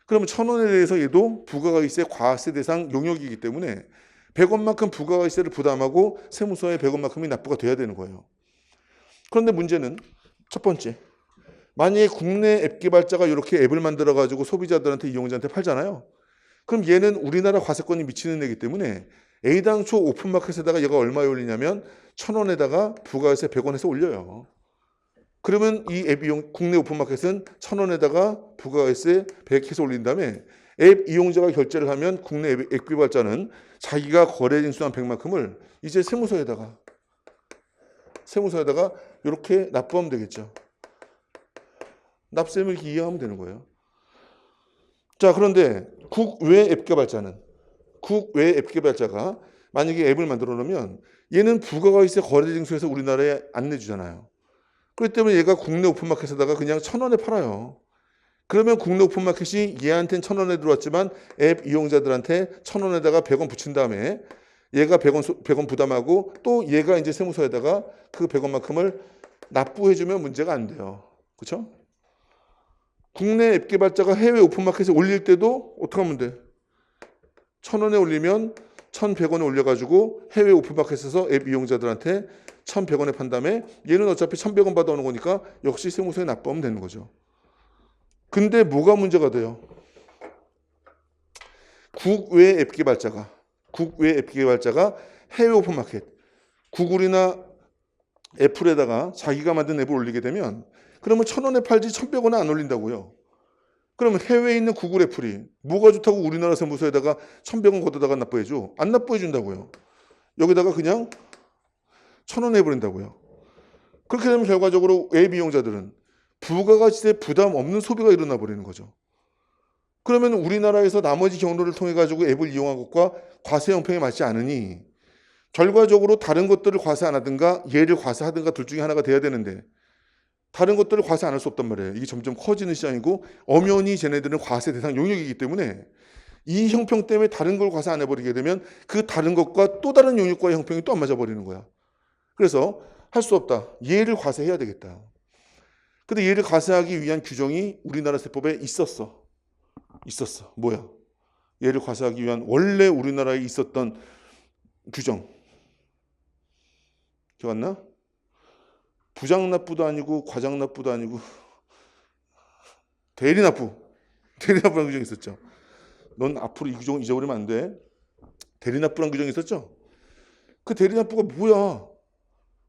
그러면 1,000원에 대해서 얘도 부가가치세 과세 대상 용역이기 때문에 100원만큼 부가가치세를 부담하고 세무서에 100원만큼이 납부가 돼야 되는 거예요. 그런데 문제는 첫 번째, 만약에 국내 앱 개발자가 이렇게 앱을 만들어 가지고 소비자들한테 이용자한테 팔잖아요. 그럼 얘는 우리나라 과세권이 미치는 애기 때문에 A당초 오픈마켓에다가 얘가 얼마에 올리냐면 1,000원에다가 부가세 100원에서 올려요. 그러면 이 앱 이용 국내 오픈마켓은 1,000원에다가 부가세 100해서 올린 다음에 앱 이용자가 결제를 하면 국내 앱 개발자는 자기가 거래 진수한 100만큼을 이제 세무서에다가 이렇게 납부하면 되겠죠. 납세액을 이해하면 되는 거예요. 자, 그런데 국외 앱 개발자가 만약에 앱을 만들어 놓으면 얘는 부가가치세 거래 징수에서 우리나라에 안 내주잖아요. 그렇기 때문에 얘가 국내 오픈마켓에다가 그냥 1,000원에 팔아요. 그러면 국내 오픈마켓이 얘한테는 1,000원에 들어왔지만 앱 이용자들한테 1,000원에다가 100원 붙인 다음에 얘가 100원 부담하고 또 얘가 이제 세무서에다가 그 100원만큼을 납부해주면 문제가 안 돼요. 그렇죠? 국내 앱 개발자가 해외 오픈마켓에 올릴 때도 어떻게 하면 돼? 1,000원에 올리면 1,100원에 올려가지고 해외 오픈마켓에서 앱 이용자들한테 1,100원에 판 다음에 얘는 어차피 1,100원 받아오는 거니까 역시 세무서에 납부하면 되는 거죠. 근데 뭐가 문제가 돼요? 국외 앱 개발자가 해외 오픈마켓, 구글이나 애플에다가 자기가 만든 앱을 올리게 되면 그러면 1,000원에 팔지 1,100원에 안 올린다고요. 그러면 해외에 있는 구글 애플이 뭐가 좋다고 우리나라 세무서에다가 1,100원 걷어다가 납부해줘? 안 납부해준다고요. 여기다가 그냥 1,000원 해버린다고요. 그렇게 되면 결과적으로 앱 이용자들은 부가가치세 부담 없는 소비가 일어나 버리는 거죠. 그러면 우리나라에서 나머지 경로를 통해 가지고 앱을 이용한 것과 과세 형평에 맞지 않으니 결과적으로 다른 것들을 과세 안 하든가 얘를 과세하든가 둘 중에 하나가 돼야 되는데 다른 것들을 과세 안 할 수 없단 말이에요. 이게 점점 커지는 시장이고 엄연히 쟤네들은 과세 대상 용역이기 때문에 이 형평 때문에 다른 걸 과세 안 해버리게 되면 그 다른 것과 또 다른 용역과의 형평이 또 안 맞아버리는 거야. 그래서 할 수 없다. 얘를 과세해야 되겠다. 근데 얘를 과세하기 위한 규정이 우리나라 세법에 있었어. 뭐야? 얘를 과세하기 위한 원래 우리나라에 있었던 규정. 기억 안 나? 부장납부도 아니고 과장납부도 아니고 대리납부라는 규정이 있었죠. 넌 앞으로 이 규정 잊어버리면 안 돼. 대리납부라는 규정이 있었죠. 그 대리납부가 뭐야?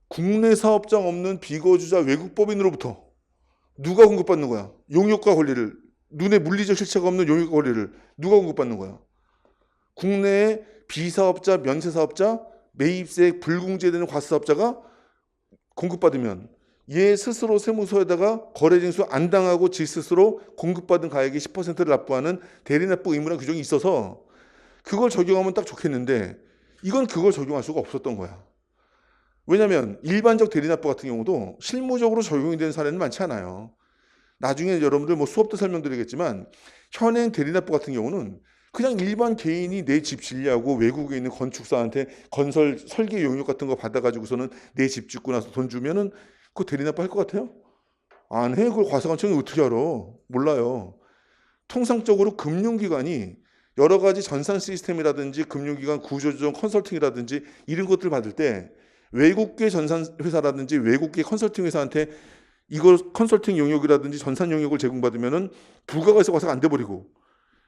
국내 사업장 없는 비거주자 외국법인으로부터 누가 공급받는 거야? 용역과 권리를, 눈에 물리적 실체가 없는 용역과 권리를 누가 공급받는 거야? 국내에 비사업자, 면세사업자, 매입세액 불공제되는 과세사업자가 공급받으면 얘 스스로 세무서에다가 거래징수 안 당하고 지 스스로 공급받은 가액의 10%를 납부하는 대리납부 의무라는 규정이 있어서 그걸 적용하면 딱 좋겠는데 이건 그걸 적용할 수가 없었던 거야. 왜냐하면 일반적 대리납부 같은 경우도 실무적으로 적용이 되는 사례는 많지 않아요. 나중에 여러분들 뭐 수업 때 설명드리겠지만 현행 대리납부 같은 경우는 그냥 일반 개인이 내 집 질리하고 외국에 있는 건축사한테 건설 설계 용역 같은 거 받아가지고서는 내 집 짓고 나서 돈 주면은 그거 대리납부 할 것 같아요? 안 해. 그걸 과세관청이 어떻게 알아? 몰라요. 통상적으로 금융기관이 여러 가지 전산 시스템이라든지 금융기관 구조조정 컨설팅이라든지 이런 것들을 받을 때 외국계 전산 회사라든지 외국계 컨설팅 회사한테 이거 컨설팅 용역이라든지 전산 용역을 제공받으면은 부가가세 과세가 안 돼버리고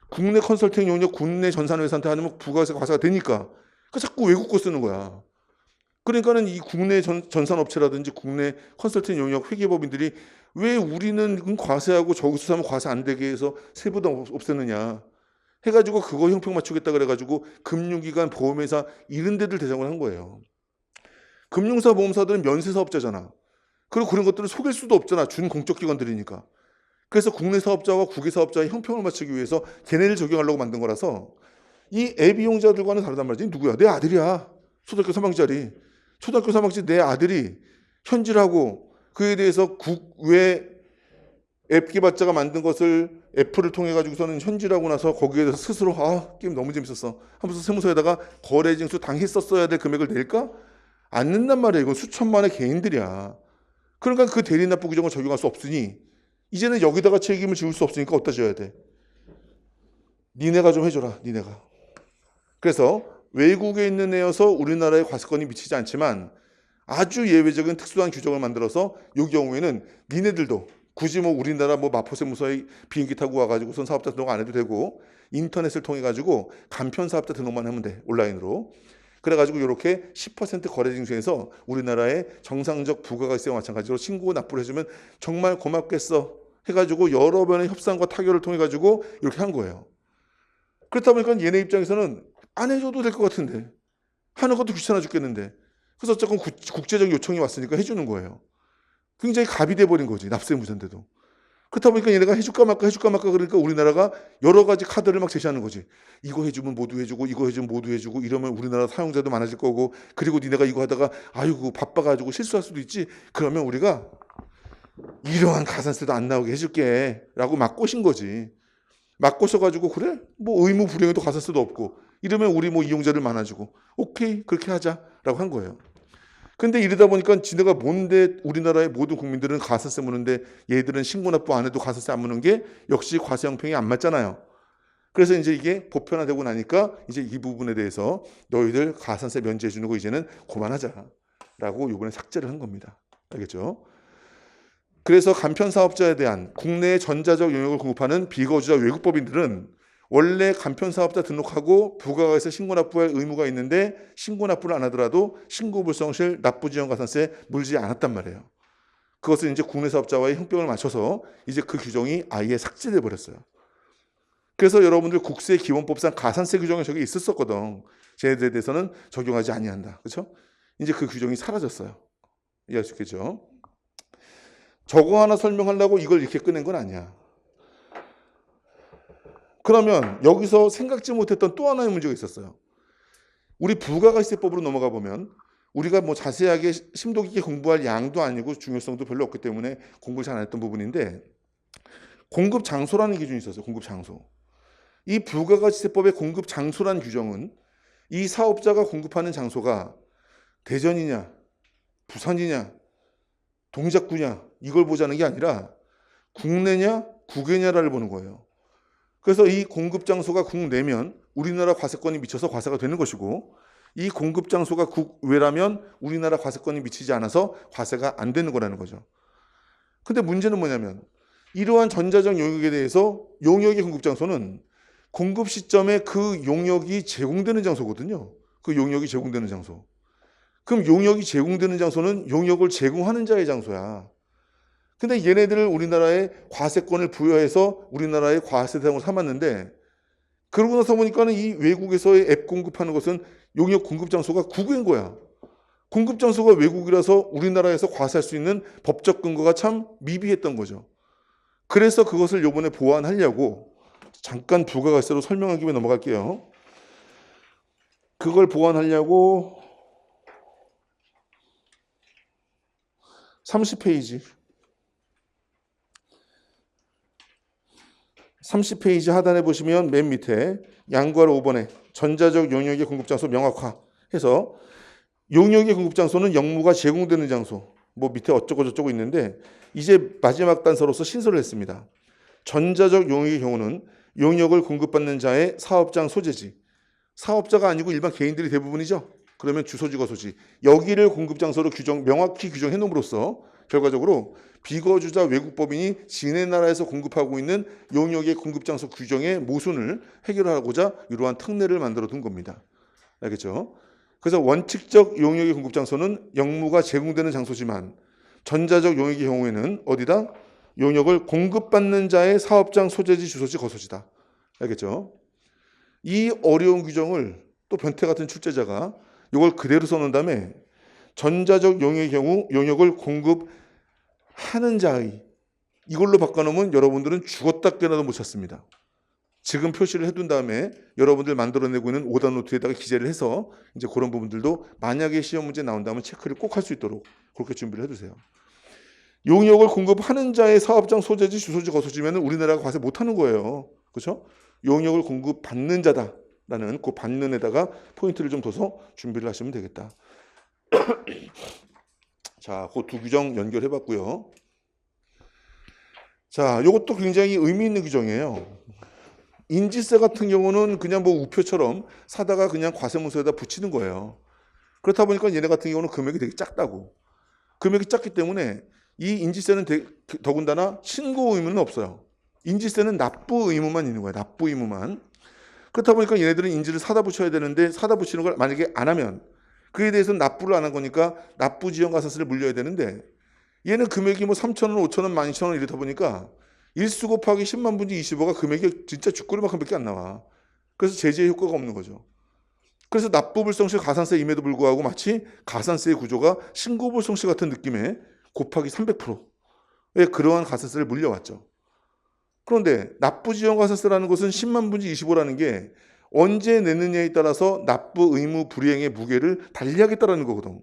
국내 컨설팅 용역 국내 전산 회사한테 하면 부가세 과세가 되니까 그 자꾸 외국 거 쓰는 거야. 그러니까는 이 국내 전산 업체라든지 국내 컨설팅 용역 회계법인들이 왜 우리는 과세하고 저기서 사면 과세 안 되게 해서 세부담 없애느냐 해가지고 그거 형평 맞추겠다 그래가지고 금융기관 보험회사 이런 데들 대상으로 한 거예요. 금융사, 보험사들은 면세사업자잖아. 그리고 그런 것들을 속일 수도 없잖아. 준공적기관들이니까. 그래서 국내 사업자와 국외 사업자의 형평을 맞추기 위해서 걔네를 적용하려고 만든 거라서 이 앱 이용자들과는 다르단 말이지. 누구야? 내 아들이야. 초등학교 3학년짜리. 초등학교 3학년짜리 내 아들이 현질하고 그에 대해서 국외 앱 개발자가 만든 것을 애플을 통해 가지고서는 현질하고 나서 거기에 대해서 스스로 게임 너무 재밌었어 하면서 세무서에다가 거래징수 당했었어야 될 금액을 낼까? 안 낸단 말이야. 이건 수천만의 개인들이야. 그러니까 그 대리납부 규정을 적용할 수 없으니 이제는 여기다가 책임을 지울 수 없으니까 어디다 줘야 돼? 니네가 좀 해줘라. 니네가. 그래서 외국에 있는 애여서 우리나라에 과세권이 미치지 않지만 아주 예외적인 특수한 규정을 만들어서 이 경우에는 니네들도 굳이 뭐 우리나라 뭐 마포세무서에 비행기 타고 와가지고선 사업자 등록 안 해도 되고 인터넷을 통해 가지고 간편 사업자 등록만 하면 돼. 온라인으로. 그래가지고 이렇게 10% 거래징수에서 우리나라의 정상적 부가가치세와 마찬가지로 신고 납부를 해주면 정말 고맙겠어 해가지고 여러 번의 협상과 타결을 통해 가지고 이렇게 한 거예요. 그렇다 보니까 얘네 입장에서는 안 해줘도 될 것 같은데 하는 것도 귀찮아 죽겠는데 그래서 어쨌건 국제적 요청이 왔으니까 해주는 거예요. 굉장히 갑이 돼버린 거지. 납세무자인데도. 그렇다 보니까 얘네가 해줄까 말까 그러니까 우리나라가 여러 가지 카드를 막 제시하는 거지. 이거 해주면 모두 해주고 이거 해주면 모두 해주고 이러면 우리나라 사용자도 많아질 거고 그리고 니네가 이거 하다가 아이고 바빠가지고 실수할 수도 있지. 그러면 우리가 이러한 가산세도 안 나오게 해줄게 라고 막 꼬신 거지. 막 꼬셔가지고 그래? 뭐 의무 불이행에도 가산세도 없고 이러면 우리 뭐 이용자들 많아지고 오케이 그렇게 하자라고 한 거예요. 근데 이러다 보니까 지네가 뭔데 우리나라의 모든 국민들은 가산세 무는데 얘들은 신고 납부 안 해도 가산세 안 무는 게 역시 과세 형평이 안 맞잖아요. 그래서 이제 이게 보편화되고 나니까 이제 이 부분에 대해서 너희들 가산세 면제해 주는 거 이제는 그만하자라고 이번에 삭제를 한 겁니다. 알겠죠? 그래서 간편 사업자에 대한 국내의 전자적 용역을 공급하는 비거주자 외국법인들은 원래 간편 사업자 등록하고 부가가세 신고 납부할 의무가 있는데 신고 납부를 안 하더라도 신고 불성실 납부 지연 가산세 물지 않았단 말이에요. 그것은 이제 국내 사업자와의 형평을 맞춰서 이제 그 규정이 아예 삭제돼 버렸어요. 그래서 여러분들 국세기본법상 가산세 규정이 저기 있었거든. 쟤네들에 대해서는 적용하지 아니한다. 그렇죠? 이제 그 규정이 사라졌어요. 이해할 수 있겠죠? 저거 하나 설명하려고 이걸 이렇게 꺼낸 건 아니야. 그러면 여기서 생각지 못했던 또 하나의 문제가 있었어요. 우리 부가가치세법으로 넘어가 보면 우리가 뭐 자세하게 심도 깊게 공부할 양도 아니고 중요성도 별로 없기 때문에 공부를 잘 안 했던 부분인데 공급 장소라는 기준이 있었어요. 공급 장소. 이 부가가치세법의 공급 장소라는 규정은 이 사업자가 공급하는 장소가 대전이냐, 부산이냐, 동작구냐 이걸 보자는 게 아니라 국내냐, 국외냐를 보는 거예요. 그래서 이 공급 장소가 국내면 우리나라 과세권이 미쳐서 과세가 되는 것이고 이 공급 장소가 국외라면 우리나라 과세권이 미치지 않아서 과세가 안 되는 거라는 거죠. 근데 문제는 뭐냐면 이러한 전자적 용역에 대해서 용역의 공급 장소는 공급 시점에 그 용역이 제공되는 장소거든요. 그 용역이 제공되는 장소. 그럼 용역이 제공되는 장소는 용역을 제공하는 자의 장소야. 근데 얘네들을 우리나라에 과세권을 부여해서 우리나라의 과세 대상으로 삼았는데 그러고 나서 보니까는 이 외국에서의 앱 공급하는 것은 용역 공급 장소가 국외인 거야. 공급 장소가 외국이라서 우리나라에서 과세할 수 있는 법적 근거가 참 미비했던 거죠. 그래서 그것을 이번에 보완하려고 잠깐 부가가치세로 설명한 김에 넘어갈게요. 그걸 보완하려고 30페이지 30페이지 하단에 보시면 맨 밑에 양괄호 5번에 전자적 용역의 공급장소 명확화 해서 용역의 공급장소는 영무가 제공되는 장소 뭐 밑에 어쩌고 저쩌고 있는데 이제 마지막 단서로서 신설을 했습니다. 전자적 용역의 경우는 용역을 공급받는 자의 사업장 소재지 사업자가 아니고 일반 개인들이 대부분이죠. 그러면 주소지 거소지 여기를 공급장소로 명확히 규정해 놓음으로써 결과적으로 비거주자 외국법인이 지네 나라에서 공급하고 있는 용역의 공급장소 규정의 모순을 해결하고자 이러한 특례를 만들어 둔 겁니다. 알겠죠? 그래서 원칙적 용역의 공급장소는 영무가 제공되는 장소지만 전자적 용역의 경우에는 어디다? 용역을 공급받는 자의 사업장 소재지 주소지 거소지다. 알겠죠? 이 어려운 규정을 또 변태 같은 출제자가 이걸 그대로 써놓은 다음에 전자적 용역의 경우 용역을 공급하는 자의, 이걸로 바꿔놓으면 여러분들은 죽었다 깨어나도 못 찾습니다. 지금 표시를 해둔 다음에 여러분들 만들어내고 있는 오답 노트에다가 기재를 해서 이제 그런 부분들도 만약에 시험 문제 나온다면 체크를 꼭 할 수 있도록 그렇게 준비를 해두세요. 용역을 공급하는 자의 사업장 소재지 주소지 거소지면 우리나라가 과세 못하는 거예요. 그렇죠? 용역을 공급받는 자다라는 그 받는에다가 포인트를 좀 둬서 준비를 하시면 되겠다. 자, 그 두 규정 연결해봤고요. 자, 이것도 굉장히 의미 있는 규정이에요. 인지세 같은 경우는 그냥 뭐 우표처럼 사다가 그냥 과세문서에다 붙이는 거예요. 그렇다 보니까 얘네 같은 경우는 금액이 되게 작다고. 금액이 작기 때문에 이 인지세는 더군다나 신고 의무는 없어요. 인지세는 납부 의무만 있는 거예요. 납부 의무만. 그렇다 보니까 얘네들은 인지를 사다 붙여야 되는데 사다 붙이는 걸 만약에 안 하면 그에 대해서는 납부를 안 한 거니까 납부 지연 가산세를 물려야 되는데 얘는 금액이 뭐 3,000원, 5,000원, 12,000원 이렇다 보니까 일수 곱하기 10만 분지 25가 금액이 진짜 쥐꼬리만큼밖에 안 나와. 그래서 제재 효과가 없는 거죠. 그래서 납부불성시 가산세임에도 불구하고 마치 가산세의 구조가 신고불성시 같은 느낌의 곱하기 300%의 그러한 가산세를 물려왔죠. 그런데 납부지연가산세라는 것은 10만 분지 25라는 게 언제 내느냐에 따라서 납부 의무 불이행의 무게를 달리하겠다라는 거거든.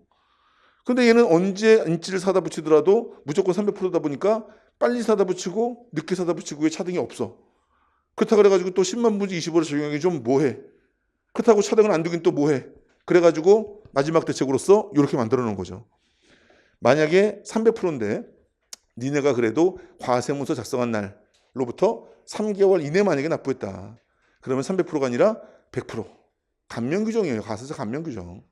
근데 얘는 언제 인지를 사다 붙이더라도 무조건 300%다 보니까 빨리 사다 붙이고 늦게 사다 붙이고의 차등이 없어. 그렇다 그래가지고 또 10만 분지 25를 적용하기 좀 뭐해. 그렇다고 차등을 안 두긴 또 뭐해. 그래가지고 마지막 대책으로서 이렇게 만들어 놓은 거죠. 만약에 300%인데 니네가 그래도 과세문서 작성한 날로부터 3개월 이내 만약에 납부했다. 그러면 300%가 아니라 100%. 감면 규정이에요. 가산세 감면 규정.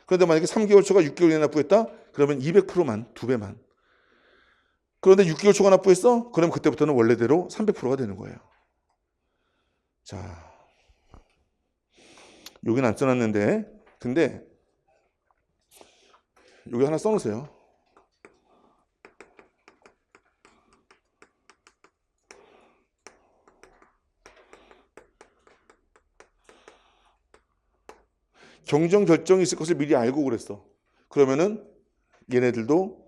그런데 만약에 3개월 초가 6개월 이내 납부했다? 그러면 200%만, 2배만. 그런데 6개월 초가 납부했어? 그럼 그때부터는 원래대로 300%가 되는 거예요. 자, 여기는 안 써놨는데, 근데 여기 하나 써놓으세요. 경정 결정이 있을 것을 미리 알고 그랬어. 그러면은 얘네들도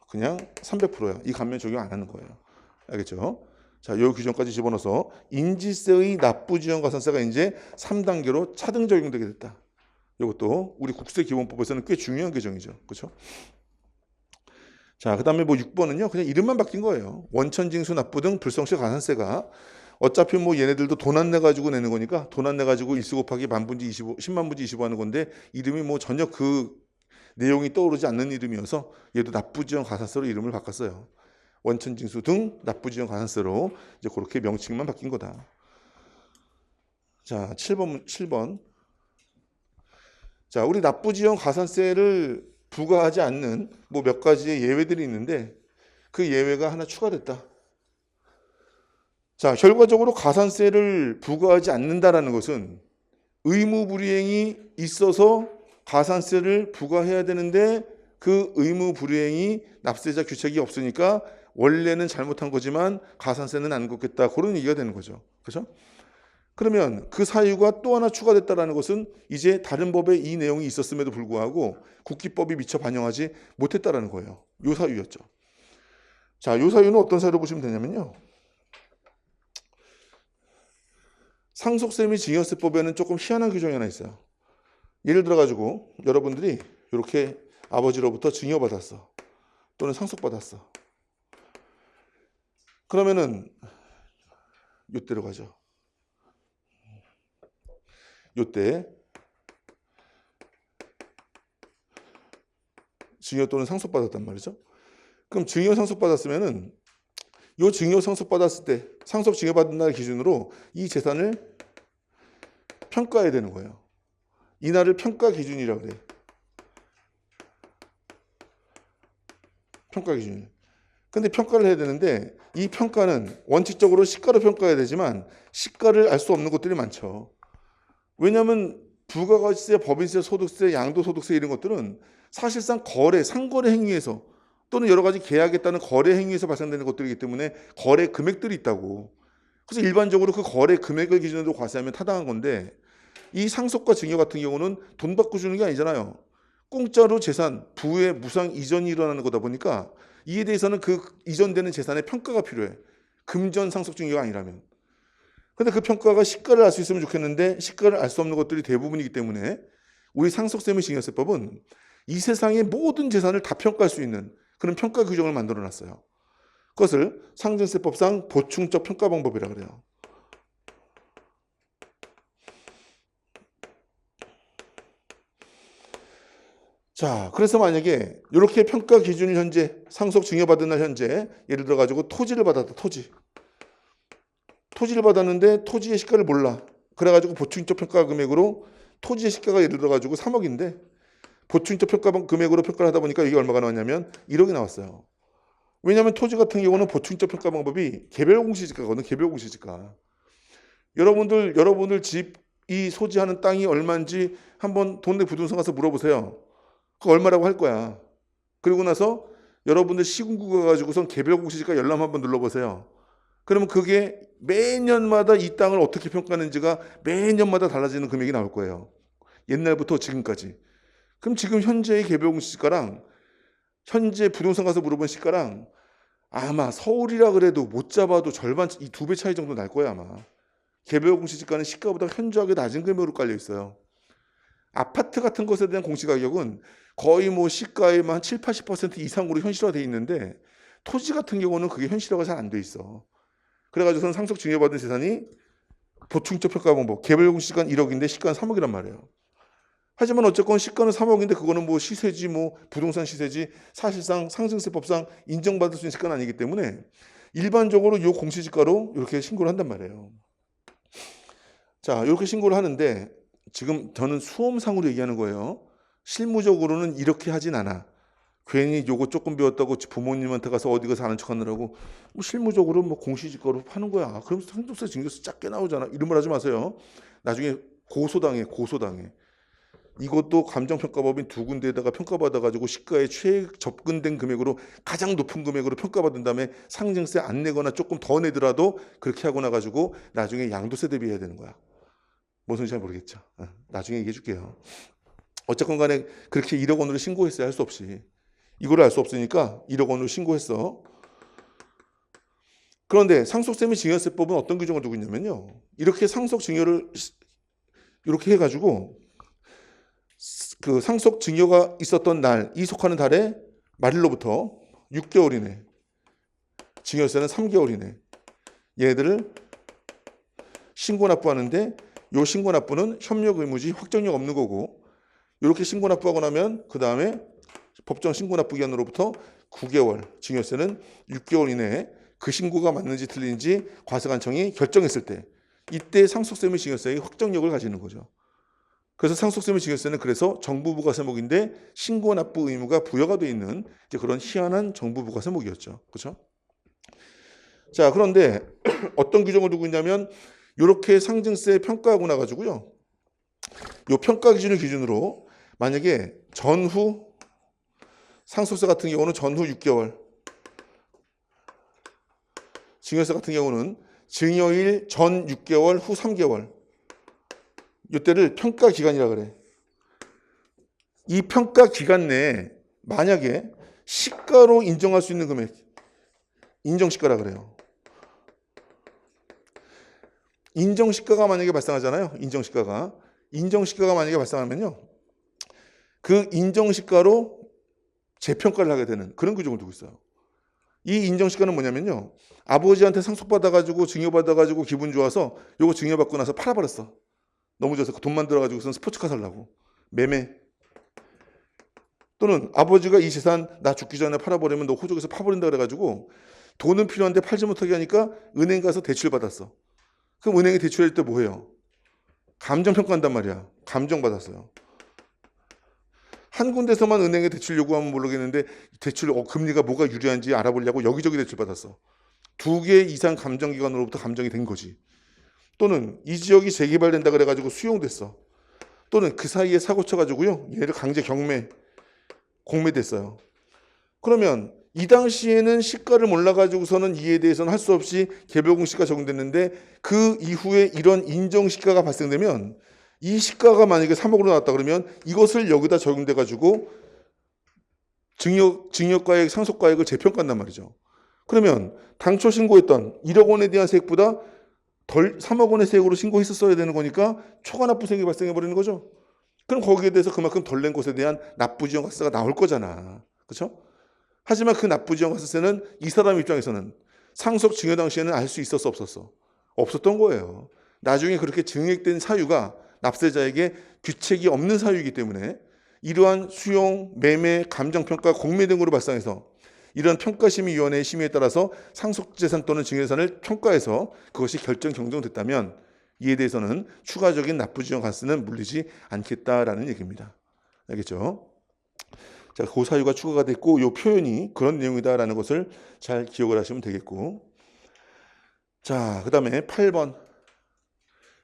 그냥 300%야. 이 감면 적용 안 하는 거예요. 알겠죠? 자, 이 규정까지 집어넣어서 인지세의 납부지연가산세가 이제 3단계로 차등 적용되게 됐다. 이것도 우리 국세기본법에서는 꽤 중요한 규정이죠. 그렇죠? 자, 그 다음에 뭐 6번은요. 그냥 이름만 바뀐 거예요. 원천징수 납부 등 불성시 가산세가 어차피 뭐 얘네들도 돈 안 내가지고 내는 거니까 돈 안 내가지고 일수 곱하기 만분지 25, 10만 분지 25 하는 건데 이름이 뭐 전혀 그 내용이 떠오르지 않는 이름이어서 얘도 납부지연 가산세로 이름을 바꿨어요. 원천징수 등 납부지연 가산세로 이제 그렇게 명칭만 바뀐 거다. 자, 7번. 자, 우리 납부지연 가산세를 부과하지 않는 뭐 몇 가지의 예외들이 있는데 그 예외가 하나 추가됐다. 자, 결과적으로 가산세를 부과하지 않는다라는 것은 의무 불이행이 있어서 가산세를 부과해야 되는데 그 의무 불이행이 납세자 규칙이 없으니까 원래는 잘못한 거지만 가산세는 안 걷겠다. 그런 얘기가 되는 거죠. 그렇죠? 그러면 그 사유가 또 하나 추가됐다는 것은 이제 다른 법에 이 내용이 있었음에도 불구하고 국기법이 미처 반영하지 못했다는 거예요. 요 사유였죠. 자, 요 사유는 어떤 사유로 보시면 되냐면요. 상속세 및 증여세법에는 조금 희한한 규정이 하나 있어요. 예를 들어가지고 여러분들이 이렇게 아버지로부터 증여받았어. 또는 상속받았어. 그러면은 요때로 가죠. 요때 증여 또는 상속받았단 말이죠. 그럼 증여 상속받았으면은 요 증여 상속받았을 때 상속 증여받은 날 기준으로 이 재산을 평가해야 되는 거예요. 이날을 평가 기준이라고 그래. 평가 기준. 근데 평가를 해야 되는데 이 평가는 원칙적으로 시가로 평가해야 되지만 시가를 알 수 없는 것들이 많죠. 왜냐하면 부가가치세, 법인세, 소득세, 양도소득세 이런 것들은 사실상 거래, 상거래 행위에서 또는 여러 가지 계약에 따른 거래 행위에서 발생되는 것들이기 때문에 거래 금액들이 있다고. 그래서 일반적으로 그 거래 금액을 기준으로 과세하면 타당한 건데 이 상속과 증여 같은 경우는 돈 받고 주는 게 아니잖아요. 공짜로 재산, 부의 무상 이전이 일어나는 거다 보니까 이에 대해서는 그 이전되는 재산의 평가가 필요해. 금전 상속 증여가 아니라면. 근데 그 평가가 시가를 알 수 있으면 좋겠는데 시가를 알 수 없는 것들이 대부분이기 때문에 우리 상속세무 증여세법은 이 세상의 모든 재산을 다 평가할 수 있는 그런 평가 규정을 만들어 놨어요. 그것을 상증세법상 보충적 평가 방법이라고 그래요. 자, 그래서 만약에 이렇게 평가 기준을 현재 상속 증여받은 날 현재 예를 들어 가지고 토지를 받았다. 토지를 받았는데 토지의 시가를 몰라. 그래 가지고 보충적 평가 금액으로 토지의 시가가 예를 들어 가지고 3억인데 보충적 평가 금액으로 평가를 하다 보니까 이게 얼마가 나왔냐면 1억이 나왔어요. 왜냐하면 토지 같은 경우는 보충적 평가 방법이 개별 공시지가거든. 개별 공시지가. 여러분들 집이 소지하는 땅이 얼마인지 한번 동네 부동산 가서 물어보세요. 그 얼마라고 할 거야. 그리고 나서 여러분들 시군구 가가지고선 개별 공시지가 열람 한번 눌러보세요. 그러면 그게 매년마다 이 땅을 어떻게 평가하는지가 매년마다 달라지는 금액이 나올 거예요. 옛날부터 지금까지. 그럼 지금 현재의 개별 공시지가랑 현재 부동산 가서 물어본 시가랑 아마 서울이라 그래도 못 잡아도 절반, 이 2배 차이 정도 날 거야 아마. 개별 공시지가는 시가보다 현저하게 낮은 금액으로 깔려 있어요. 아파트 같은 것에 대한 공시가격은 거의 뭐 시가의 한 7, 80% 이상으로 현실화되어 있는데 토지 같은 경우는 그게 현실화가 잘 안 돼 있어. 그래가지고선 상속 증여받은 재산이 보충적 평가 방법, 개별 공시지가는 1억인데 시가는 3억이란 말이에요. 하지만 어쨌건 시가는 3억인데 그거는 뭐 시세지 뭐 부동산 시세지 사실상 상증세법상 인정받을 수 있는 시가는 아니기 때문에 일반적으로 이 공시지가로 이렇게 신고를 한단 말이에요. 자, 이렇게 신고를 하는데 지금 저는 수험상으로 얘기하는 거예요. 실무적으로는 이렇게 하진 않아. 괜히 요거 조금 배웠다고 부모님한테 가서 어디 가서 아는 척 하느라고 뭐 실무적으로 뭐 공시지가로 파는 거야. 그럼 상속세 증여세 작게 나오잖아. 이런 말 하지 마세요. 나중에 고소당해. 이것도 감정평가법인 2군데에다가 평가받아가지고 시가에 접근된 금액으로 가장 높은 금액으로 평가받은 다음에 상증세 안 내거나 조금 더 내더라도 그렇게 하고 나가지고 나중에 양도세 대비해야 되는 거야. 무슨 잘 모르겠죠. 나중에 얘기해 줄게요. 어쨌건 간에 그렇게 1억 원으로 신고했어요. 할 수 없이. 이거를 알 수 없으니까 1억 원으로 신고했어. 그런데 상속세 및 증여세법은 어떤 규정을 두고 있냐면요. 이렇게 상속 증여를 이렇게 해가지고 그 상속 증여가 있었던 날, 이속하는 달에 말일로부터 6개월 이내, 증여세는 3개월 이내. 얘들을 신고 납부하는데 요 신고 납부는 협력 의무지 확정력 없는 거고 이렇게 신고 납부하고 나면 그 다음에 법정 신고 납부 기한으로부터 9개월, 증여세는 6개월 이내에 그 신고가 맞는지 틀린지 과세관청이 결정했을 때 이때 상속세 및 증여세의 확정력을 가지는 거죠. 그래서 상속세 및 증여세는 그래서 정부 부가세목인데 신고 납부 의무가 부여가 되어 있는 이제 그런 희한한 정부 부가세목이었죠. 그렇죠? 자, 그런데 어떤 규정을 두고 있냐면 이렇게 상증세 평가하고 나가지고요. 이 평가 기준을 기준으로 만약에 전후 상속세 같은 경우는 전후 6개월, 증여세 같은 경우는 증여일 전 6개월 후 3개월 이때를 평가 기간이라 그래. 이 평가 기간 내에 만약에 시가로 인정할 수 있는 금액, 인정시가라 그래요. 인정시가가 만약에 발생하잖아요. 인정시가가 만약에 발생하면요. 그 인정시가로 재평가를 하게 되는 그런 규정을 두고 있어요. 이 인정시가는 뭐냐면요. 아버지한테 상속받아가지고 증여받아가지고 기분 좋아서 요거 증여받고 나서 팔아버렸어. 너무 좋아서 그 돈 만들어가지고선 스포츠카 살라고. 매매. 또는 아버지가 이 재산 나 죽기 전에 팔아버리면 너 호적에서 파버린다 그래가지고 돈은 필요한데 팔지 못하게 하니까 은행 가서 대출 받았어. 그럼 은행에 대출할 때 뭐 해요? 감정평가한단 말이야. 감정받았어요. 한 군데서만 은행에 대출 요구하면 모르겠는데 대출 금리가 뭐가 유리한지 알아보려고 여기저기 대출 받았어. 2개 이상 감정기관으로부터 감정이 된 거지. 또는 이 지역이 재개발된다 그래가지고 수용됐어. 또는 그 사이에 사고 쳐가지고요. 얘를 강제 공매됐어요. 그러면 이 당시에는 시가를 몰라가지고서는 이에 대해서는 할 수 없이 개별공시가 적용됐는데 그 이후에 이런 인정시가가 발생되면 이 시가가 만약에 3억으로 나왔다 그러면 이것을 여기다 적용돼 가지고 증여가액, 상속가액을 재평가한단 말이죠. 그러면 당초 신고했던 1억 원에 대한 세액보다 덜 3억 원의 세액으로 신고했었어야 되는 거니까 초과납부세액이 발생해 버리는 거죠. 그럼 거기에 대해서 그만큼 덜 낸 것에 대한 납부지원가세가 나올 거잖아. 그렇죠? 하지만 그 납부지원가세는 이 사람 입장에서는 상속 증여 당시에는 알 수 있었어, 없었어? 없었던 거예요. 나중에 그렇게 증액된 사유가 납세자에게 규칙이 없는 사유이기 때문에 이러한 수용, 매매, 감정평가, 공매 등으로 발생해서 이런 평가심의위원회의 심의에 따라서 상속재산 또는 증여재산을 평가해서 그것이 결정정정됐다면 이에 대해서는 추가적인 납부지원가세는 물리지 않겠다라는 얘기입니다. 알겠죠? 자, 그 사유가 추가가 됐고 이 표현이 그런 내용이다라는 것을 잘 기억을 하시면 되겠고, 자, 그 다음에 8번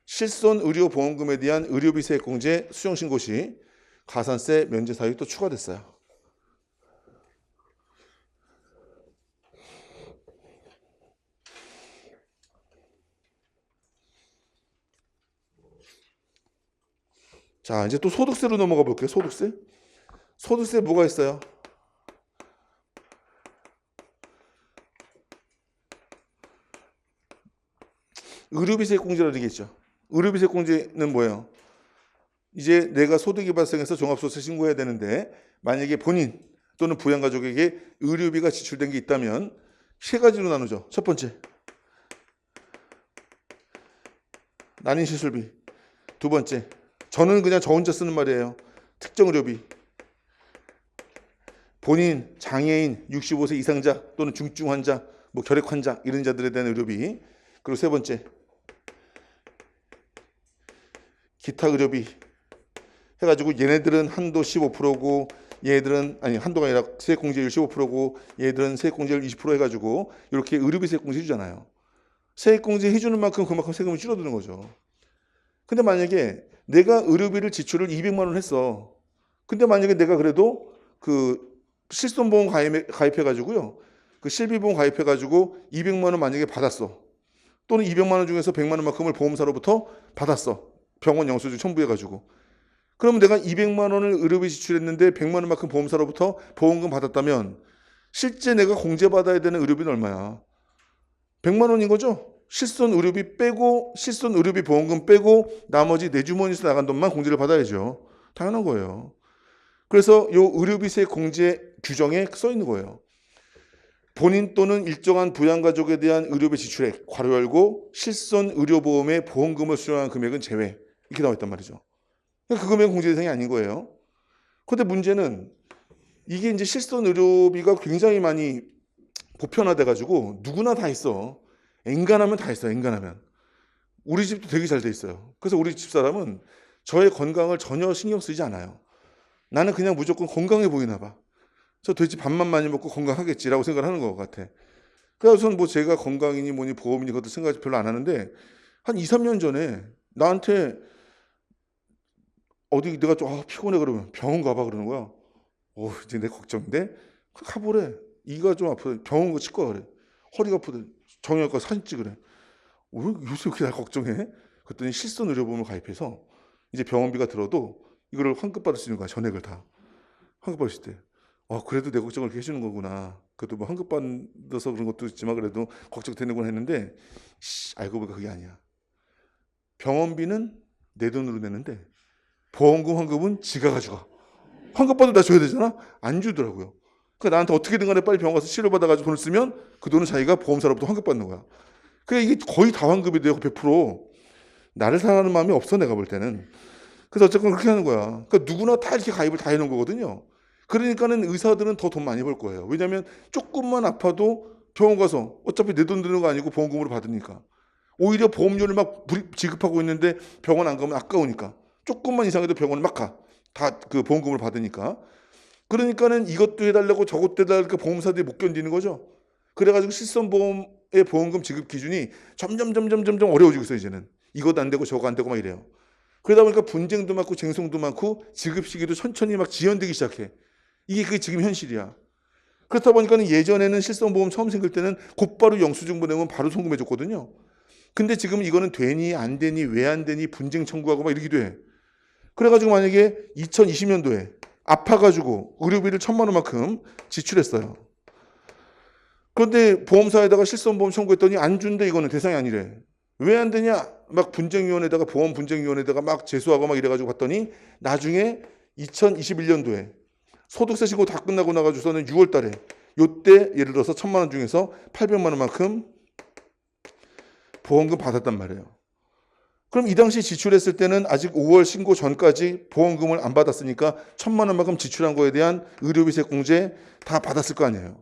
실손의료보험금에 대한 의료비세액공제 수정신고 시 가산세 면제 사유가 또 추가됐어요. 자, 이제 또 소득세로 넘어가 볼게요. 소득세. 소득세 뭐가 있어요? 의료비세액공제라는 게 있죠. 의료비세액공제는 뭐예요? 이제 내가 소득이 발생해서 종합소득세 신고해야 되는데 만약에 본인 또는 부양가족에게 의료비가 지출된 게 있다면 세 가지로 나누죠. 첫 번째, 난임 시술비. 두 번째, 저는 그냥 저 혼자 쓰는 말이에요. 특정 의료비. 본인, 장애인, 65세 이상자 또는 중증 환자, 뭐 결핵 환자 이런 자들에 대한 의료비. 그리고 세 번째, 기타 의료비 해가지고 얘네들은 한도 15%고 얘들은 아니 한도가 아니라 세액공제율 15%고 얘들은 세액공제율 20% 해가지고 이렇게 의료비 세액공제 해주잖아요. 세액공제 해주는 만큼 그만큼 세금이 줄어드는 거죠. 근데 만약에 내가 의료비를 지출을 200만 원 했어. 근데 만약에 내가 그래도 그 실손보험 가입해가지고요. 그 실비보험 가입해가지고 200만 원 만약에 받았어. 또는 200만 원 중에서 100만 원만큼을 보험사로부터 받았어. 병원 영수증 첨부해가지고. 그러면 내가 200만 원을 의료비 지출했는데 100만 원만큼 보험사로부터 보험금 받았다면 실제 내가 공제받아야 되는 의료비는 얼마야? 100만 원인 거죠? 실손 의료비 빼고 실손 의료비 보험금 빼고 나머지 내 주머니에서 나간 돈만 공제를 받아야죠. 당연한 거예요. 그래서 이 의료비세 공제 규정에 써 있는 거예요. 본인 또는 일정한 부양가족에 대한 의료비 지출액 괄호 열고 실손 의료보험의 보험금을 수령한 금액은 제외 이렇게 나와 있단 말이죠. 그 금액은 공제 대상이 아닌 거예요. 그런데 문제는 이게 이제 실손 의료비가 굉장히 많이 보편화돼 가지고 누구나 다 있어. 엔간하면 다 있어. 엔간하면. 우리 집도 되게 잘 돼 있어요. 그래서 우리 집사람은 저의 건강을 전혀 신경 쓰지 않아요. 나는 그냥 무조건 건강해 보이나 봐. 저 돼지 밥만 많이 먹고 건강하겠지라고 생각을 하는 것 같아. 그래서 뭐 제가 건강이니 뭐니 보험이니 그것도 생각 별로 안 하는데 한 2, 3년 전에 나한테 어디 내가 좀 피곤해 그러면 병원 가봐 그러는 거야. 이제 내 걱정인데 가보래. 이가 좀 아프다. 병원 가 치과 그래. 허리가 아프다. 정형외과 사진 찍으래. 왜 요새 그렇게 날 걱정해? 그랬더니 실손 의료보험을 가입해서 이제 병원비가 들어도 이거를 환급 받을 수 있는 거야. 전액을 다 환급 받을 때. 그래도 내 걱정을 이렇게 해주는 거구나. 그래도 뭐 환급 받아서 그런 것도 있지만 그래도 걱정되는구나 했는데 알고 보니까 그게 아니야. 병원비는 내 돈으로 내는데 보험금 환급은 지가 가져가. 환급 받으면 나 줘야 되잖아. 안 주더라고요. 그러니까 나한테 어떻게든 간에 빨리 병원 가서 치료받아가지고 돈을 쓰면 그 돈은 자기가 보험사로부터 환급 받는 거야. 그러니까 이게 거의 다 환급이 돼요. 100%. 나를 사랑하는 마음이 없어 내가 볼 때는. 그래서 어쨌건 그렇게 하는 거야. 그러니까 누구나 다 이렇게 가입을 다 해놓은 거거든요. 그러니까는 의사들은 더 돈 많이 벌 거예요. 왜냐하면 조금만 아파도 병원 가서 어차피 내 돈 드는 거 아니고 보험금으로 받으니까. 오히려 보험료를 막 지급하고 있는데 병원 안 가면 아까우니까. 조금만 이상해도 병원을 막 가. 다 그 보험금을 받으니까. 그러니까는 이것도 해달라고 저것도 해달라고 보험사들이 못 견디는 거죠. 그래가지고 실손보험의 보험금 지급 기준이 점점 어려워지고 있어요. 이제는. 이것도 안 되고 저거 안 되고 막 이래요. 그러다 보니까 분쟁도 많고 쟁송도 많고 지급 시기도 천천히 막 지연되기 시작해. 이게 그게 지금 현실이야. 그렇다 보니까 예전에는 실손보험 처음 생길 때는 곧바로 영수증 보내면 바로 송금해 줬거든요. 근데 지금 이거는 되니 안 되니 왜 안 되니 분쟁 청구하고 막 이러기도 해. 그래가지고 만약에 2020년도에 아파가지고 의료비를 1,000만 원만큼 지출했어요. 그런데 보험사에다가 실손보험 청구했더니 안 준대. 이거는 대상이 아니래. 왜 안 되냐? 막 분쟁위원회에다가 보험 분쟁위원회에다가 막 제소하고 막 이래가지고 봤더니 나중에 2021년도에 소득세 신고 다 끝나고 나가지고서는 6월 달에 요때 예를 들어서 1,000만 원 중에서 800만 원만큼 보험금 받았단 말이에요. 그럼 이 당시 지출했을 때는 아직 5월 신고 전까지 보험금을 안 받았으니까 1,000만 원만큼 지출한 거에 대한 의료비세 공제 다 받았을 거 아니에요.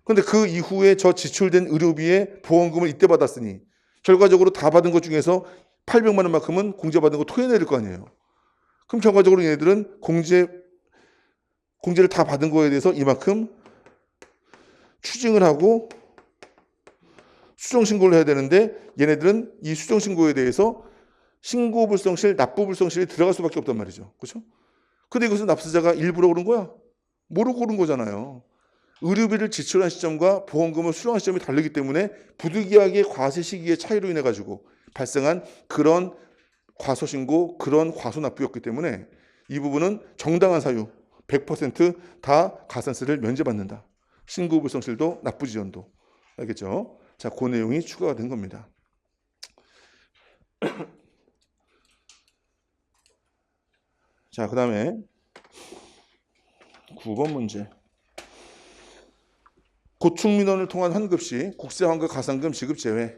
근데 그 이후에 저 지출된 의료비에 보험금을 이때 받았으니 결과적으로 다 받은 것 중에서 800만 원만큼은 공제받은 거 토해내릴 거 아니에요. 그럼 결과적으로 얘네들은 공제를 다 받은 거에 대해서 이만큼 추징을 하고 수정신고를 해야 되는데 얘네들은 이 수정신고에 대해서 신고불성실, 납부불성실이 들어갈 수밖에 없단 말이죠. 그렇죠? 근데 이것은 납세자가 일부러 그런 거야? 모르고 그런 거잖아요. 의료비를 지출한 시점과 보험금을 수령한 시점이 다르기 때문에 부득이하게 과세 시기의 차이로 인해 가지고 발생한 그런 과소신고, 그런 과소납부였기 때문에 이 부분은 정당한 사유 100%다 가산세를 면제받는다. 신고불성실도 납부지연도. 알겠죠? 자, 그 내용이 추가가 된 겁니다. 자, 그 다음에 9번 문제. 고충민원을 통한 환급 시 국세 환급 가산금 지급 제외.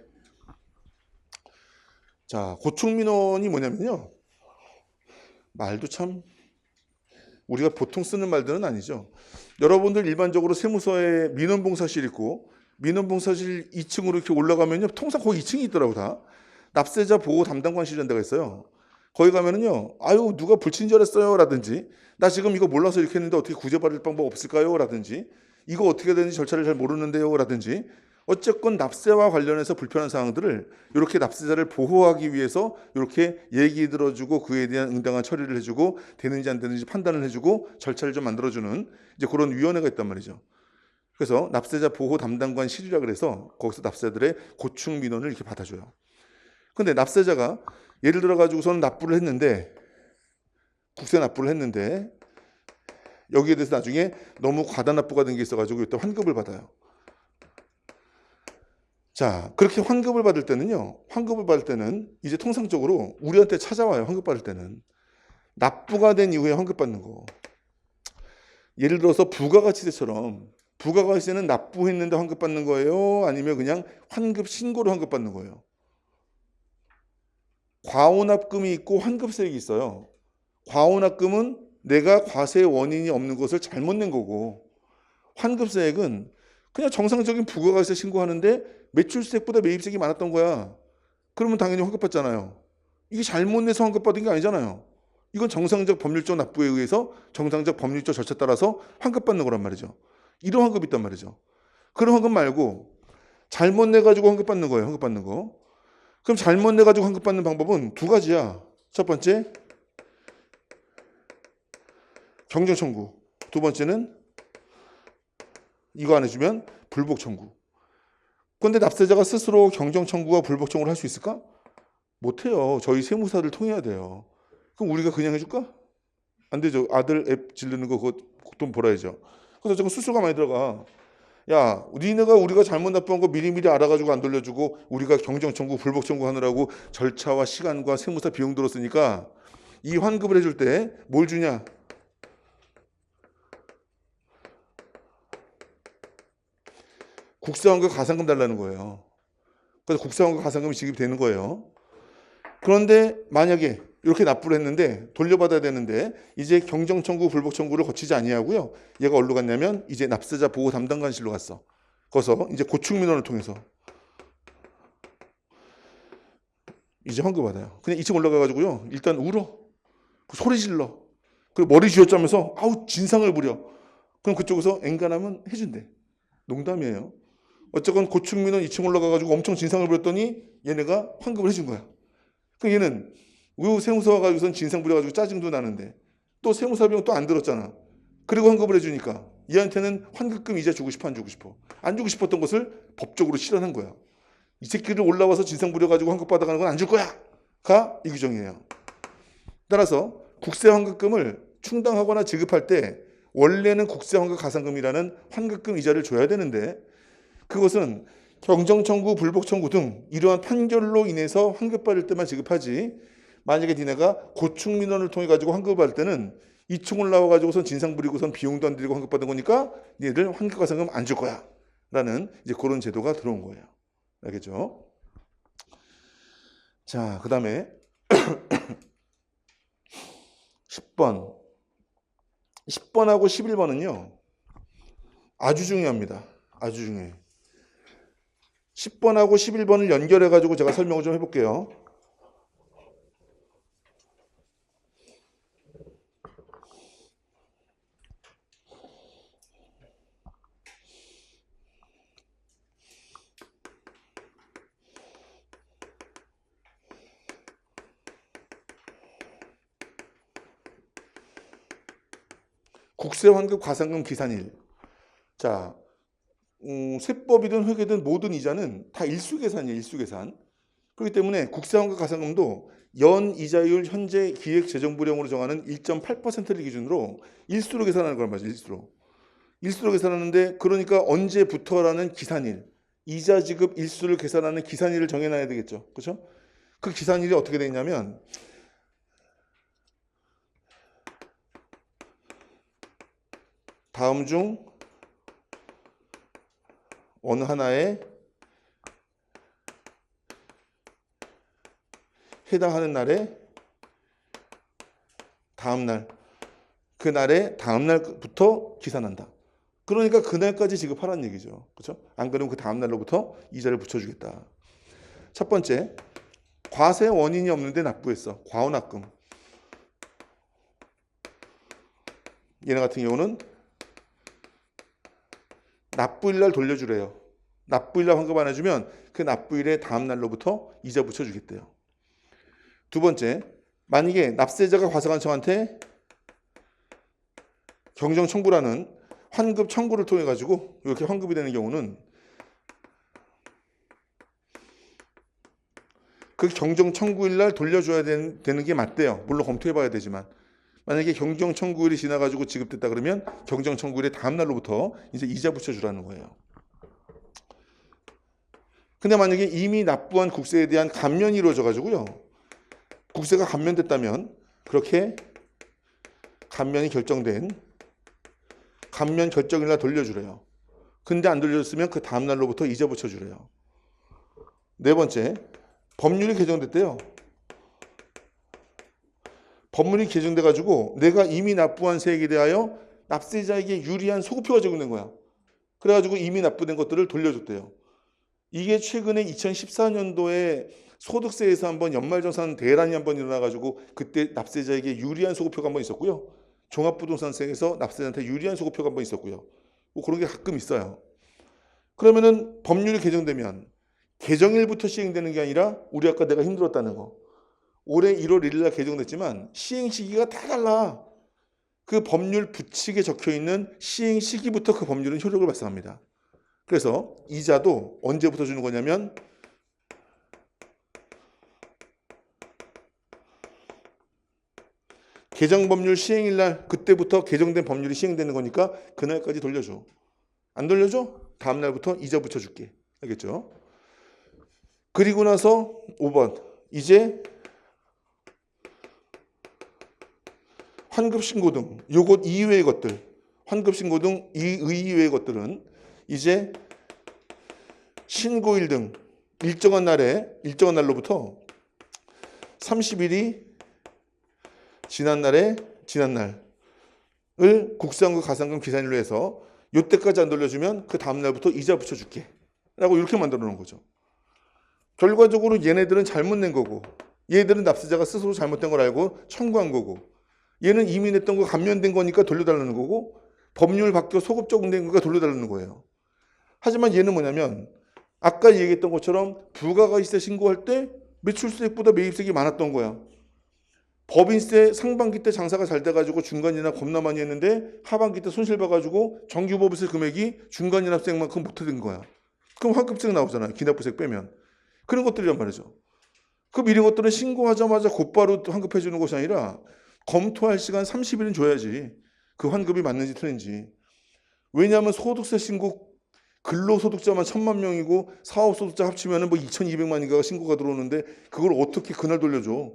자, 고충민원이 뭐냐면요. 말도 참 우리가 보통 쓰는 말들은 아니죠. 여러분들 일반적으로 세무서에 민원봉사실 있고 민원봉사실 2층으로 이렇게 올라가면요. 통상 거기 2층이 있더라고 다. 납세자 보호 담당관실이라는 데가 있어요. 거기 가면은요. 아유 누가 불친절했어요 라든지 나 지금 이거 몰라서 이렇게 했는데 어떻게 구제받을 방법 없을까요? 라든지 이거 어떻게 되는지 절차를 잘 모르는데요 라든지 어쨌건 납세와 관련해서 불편한 사항들을 이렇게 납세자를 보호하기 위해서 이렇게 얘기 들어주고 그에 대한 응당한 처리를 해주고 되는지 안 되는지 판단을 해주고 절차를 좀 만들어주는 이제 그런 위원회가 있단 말이죠. 그래서 납세자 보호 담당관실이라 그래서 거기서 납세자들의 고충 민원을 이렇게 받아줘요. 근데 납세자가 예를 들어 가지고서는 납부를 했는데 국세 납부를 했는데 여기에 대해서 나중에 너무 과다 납부가 된 게 있어가지고 이때 환급을 받아요. 자, 그렇게 환급을 받을 때는 이제 통상적으로 우리한테 찾아와요. 환급 받을 때는 납부가 된 이후에 환급 받는 거. 예를 들어서 부가가치세처럼 부가가치세는 납부했는데 환급 받는 거예요? 아니면 그냥 환급 신고로 환급 받는 거예요? 과오납금이 있고 환급세액이 있어요. 과오납금은 내가 과세의 원인이 없는 것을 잘못 낸 거고 환급세액은 그냥 정상적인 부가가치세 신고하는데 매출세액보다 매입세액이 많았던 거야. 그러면 당연히 환급받잖아요. 이게 잘못 내서 환급받은 게 아니잖아요. 이건 정상적 법률적 납부에 의해서 정상적 법률적 절차 따라서 환급받는 거란 말이죠. 이런 환급이 있단 말이죠. 그런 환급 말고 잘못 내가지고 환급받는 거예요. 환급받는 거. 그럼 잘못 내가지고 환급받는 방법은 두 가지야. 첫 번째, 경정청구. 두 번째는 이거 안 해주면 불복청구. 그런데 납세자가 스스로 경정청구와 불복청구를 할 수 있을까? 못해요. 저희 세무사를 통해야 돼요. 그럼 우리가 그냥 해줄까? 안 되죠. 아들 앱 지르는 거 그거 돈 벌어야죠. 그래서 저건 수수가 많이 들어가. 야, 니네가 우리가 잘못 납부한 거 미리미리 알아가지고 안 돌려주고 우리가 경정청구, 불복청구 하느라고 절차와 시간과 세무사 비용 들었으니까 이 환급을 해줄 때 뭘 주냐? 국세환급 가산금 달라는 거예요. 그래서 국세환급 가산금이 지급이 되는 거예요. 그런데 만약에 이렇게 납부를 했는데 돌려받아야 되는데 이제 경정청구, 불복청구를 거치지 아니하고요. 얘가 어디로 갔냐면 이제 납세자 보호 담당관실로 갔어. 거기서 이제 고충민원을 통해서 이제 환급 받아요. 그냥 2층 올라가가지고요. 일단 울어. 소리 질러. 그리고 머리 쥐어짜면서 아우 진상을 부려. 그럼 그쪽에서 엔간하면 해준대. 농담이에요. 어쨌건 고충민원 2층 올라가가지고 엄청 진상을 부렸더니 얘네가 환급을 해준 거야. 그럼 얘는 왜 세무서 가지고선 진상 부려가지고 짜증도 나는데 또 세무사 비용 또 안 들었잖아. 그리고 환급을 해주니까 얘한테는 환급금 이자 주고 싶어 안 주고 싶어? 안 주고 싶었던 것을 법적으로 실현한 거야. 이 새끼를 올라와서 진상 부려가지고 환급 받아가는 건 안 줄 거야. 가 이 규정이에요. 따라서 국세 환급금을 충당하거나 지급할 때 원래는 국세 환급 가산금이라는 환급금 이자를 줘야 되는데 그것은 경정 청구, 불복 청구 등 이러한 판결로 인해서 환급받을 때만 지급하지 만약에 니네가 고충 민원을 통해 가지고 환급받을 때는 이충을 나와 가지고선 진상 부리고선 비용도 안 들이고 환급받은 거니까 니네들 환급 가산금 안 줄 거야 라는 이제 그런 제도가 들어온 거예요. 알겠죠? 자, 그 다음에 10번 10번하고 11번은요 아주 중요합니다. 아주 중요해요. 10번하고 11번을 연결해 가지고 제가 설명을 좀 해볼게요. 국세환급 가산금 기산일. 자, 세법이든 회계든 모든 이자는 다 일수계산이에요. 일수계산. 그렇기 때문에 국세환급 가산금도 연 이자율 현재 기획재정부령으로 정하는 1.8%를 기준으로 일수로 계산하는 걸 말이죠. 일수로. 일수로 계산하는데 그러니까 언제부터라는 기산일, 이자 지급 일수를 계산하는 기산일을 정해놔야 되겠죠. 그렇죠? 그 기산일이 어떻게 되냐면 다음 중 어느 하나에 해당하는 날에 다음 날, 그 날에 다음 날부터 기산한다. 그러니까 그날까지 지급하라는 얘기죠. 그렇죠? 안 그러면 그 다음 날로부터 이자를 붙여주겠다. 첫 번째, 과세 원인이 없는데 납부했어. 과원납금. 얘네 같은 경우는 납부일 날 돌려주래요. 납부일 날 환급 안 해주면 그 납부일의 다음 날로부터 이자 붙여주겠대요. 두 번째, 만약에 납세자가 과세관청한테 경정 청구라는 환급 청구를 통해 가지고 이렇게 환급이 되는 경우는 그 경정 청구일 날 돌려줘야 되는 게 맞대요. 물론 검토해봐야 되지만 만약에 경정 청구일이 지나가지고 지급됐다 그러면 경정 청구일의 다음 날로부터 이제 이자 붙여주라는 거예요. 근데 만약에 이미 납부한 국세에 대한 감면이 이루어져 가지고요. 국세가 감면됐다면 그렇게 감면이 결정된 감면 결정일 날 돌려주래요. 근데 안 돌려줬으면 그 다음 날로부터 이자 붙여주래요. 네 번째, 법률이 개정됐대요. 법률이 개정돼가지고 내가 이미 납부한 세액에 대하여 납세자에게 유리한 소급표가 적용된 거야. 그래가지고 이미 납부된 것들을 돌려줬대요. 이게 최근에 2014년도에 소득세에서 한번 연말정산 대란이 한번 일어나가지고 그때 납세자에게 유리한 소급표가 한번 있었고요. 종합부동산세에서 납세자한테 유리한 소급표가 한번 있었고요. 뭐 그런 게 가끔 있어요. 그러면은 법률이 개정되면 개정일부터 시행되는 게 아니라 우리 아까 내가 힘들었다는 거. 올해 1월 1일 날 개정됐지만 시행 시기가 다 달라. 그 법률 부칙에 적혀 있는 시행 시기부터 그 법률은 효력을 발생합니다. 그래서 이자도 언제부터 주는 거냐면 개정법률 시행일 날 그때부터 개정된 법률이 시행되는 거니까 그날까지 돌려줘. 안 돌려줘? 다음 날부터 이자 붙여줄게. 알겠죠? 그리고 나서 5번 이제 환급신고 등 요것 이외의 것들 환급신고 등 이외의 것들은 이제 신고일 등 일정한 날로부터 30일이 지난 날을 국세환급 가산금 기산일로 해서 요때까지 안 돌려주면 그 다음 날부터 이자 붙여줄게 라고 이렇게 만들어 놓은 거죠. 결과적으로 얘네들은 잘못 낸 거고 얘들은 납세자가 스스로 잘못된 걸 알고 청구한 거고 얘는 이미 냈던 거 감면된 거니까 돌려달라는 거고 법률 바뀌어 소급 적용된 거니까 돌려달라는 거예요. 하지만 얘는 뭐냐면 아까 얘기했던 것처럼 부가가치세 신고할 때 매출수익보다 매입세액이 많았던 거야. 법인세 상반기 때 장사가 잘 돼가지고 중간이나 겁나 많이 했는데 하반기 때 손실 봐가지고 정규법인세 금액이 중간이납세액만큼 못된 거야. 그럼 환급세가 나오잖아요. 기납부세액 빼면. 그런 것들이란 말이죠. 그럼 이런 것들은 신고하자마자 곧바로 환급해 주는 것이 아니라 검토할 시간 30일은 줘야지. 그 환급이 맞는지 틀린지. 왜냐하면 소득세 신고 근로소득자만 1,000만 명이고 사업소득자 합치면 뭐 2,200만인가가 신고가 들어오는데 그걸 어떻게 그날 돌려줘.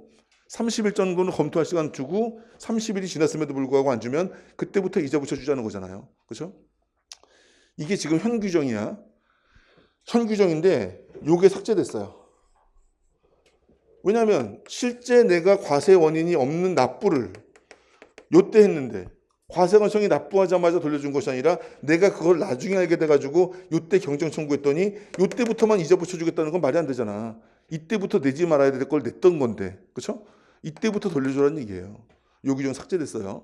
30일 정도는 검토할 시간 주고 30일이 지났음에도 불구하고 안 주면 그때부터 이자 붙여주자는 거잖아요. 그렇죠? 이게 지금 현 규정이야. 현 규정인데 요게 삭제됐어요. 왜냐하면 실제 내가 과세 원인이 없는 납부를 요때 했는데 과세관청이 납부하자마자 돌려준 것이 아니라 내가 그걸 나중에 알게 돼가지고 요때 경정 청구했더니 요때부터만 이자 붙여주겠다는 건 말이 안 되잖아. 이때부터 내지 말아야 될 걸 냈던 건데, 그렇죠? 이때부터 돌려주라는 얘기예요. 요 규정 삭제됐어요.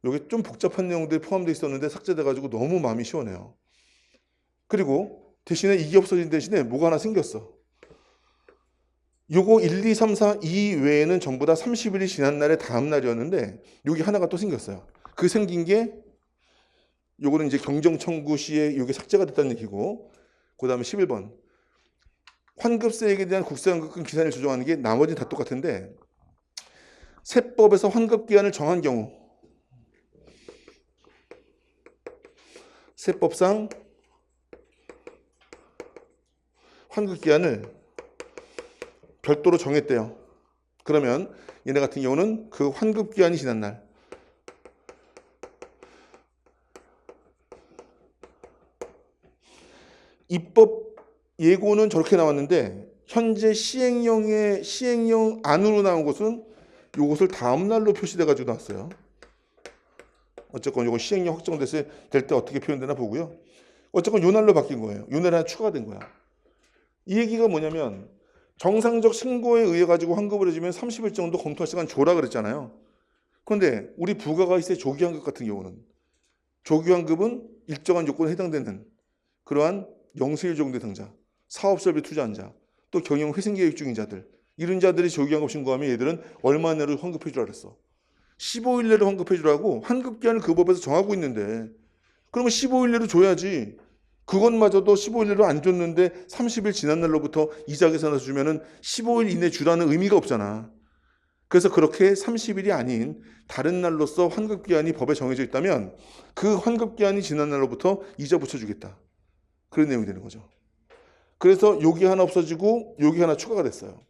여기 좀 복잡한 내용들이 포함되어 있었는데 삭제돼가지고 너무 마음이 시원해요. 그리고 대신에 이게 없어진 대신에 뭐가 하나 생겼어. 요거 1, 2, 3, 4, 2 외에는 전부 다 30일이 지난 날의 다음 날이었는데 여기 하나가 또 생겼어요. 그 생긴 게 요거는 이제 경정 청구 시에 요게 삭제가 됐다는 얘기고, 그 다음에 11번 환급세액에 대한 국세환급금 기산을 조정하는 게 나머지는 다 똑같은데 세법에서 환급기한을 정한 경우 세법상 환급기한을 별도로 정했대요. 그러면 얘네 같은 경우는 그 환급기한이 지난 날 입법 예고는 저렇게 나왔는데 현재 시행령 안으로 나온 것은 요것을 다음 날로 표시돼 가지고 나왔어요. 어쨌건 요건 시행령 확정됐을 때 어떻게 표현되나 보고요. 어쨌건 요 날로 바뀐 거예요. 요 날에 하나 추가된 거야. 이 얘기가 뭐냐면 정상적 신고에 의해 가지고 환급을 해주면 30일 정도 검토할 시간 줘라 그랬잖아요. 그런데 우리 부가가치세 조기환급 같은 경우는 조기환급은 일정한 요건에 해당되는 그러한 영세일종 대상자, 사업설비 투자한 자, 또 경영 회생 계획 중인 자들, 이런 자들이 조기환급 신고하면 얘들은 얼마 내로 환급해 주라 그랬어. 15일 내로 환급해 주라고 환급기한을 그 법에서 정하고 있는데 그러면 15일 내로 줘야지. 그것마저도 15일 내로 안 줬는데 30일 지난 날로부터 이자 계산해서 주면은 15일 이내 주라는 의미가 없잖아. 그래서 그렇게 30일이 아닌 다른 날로서 환급기한이 법에 정해져 있다면 그 환급기한이 지난 날로부터 이자 붙여주겠다. 그런 내용이 되는 거죠. 그래서 여기 하나 없어지고 여기 하나 추가가 됐어요.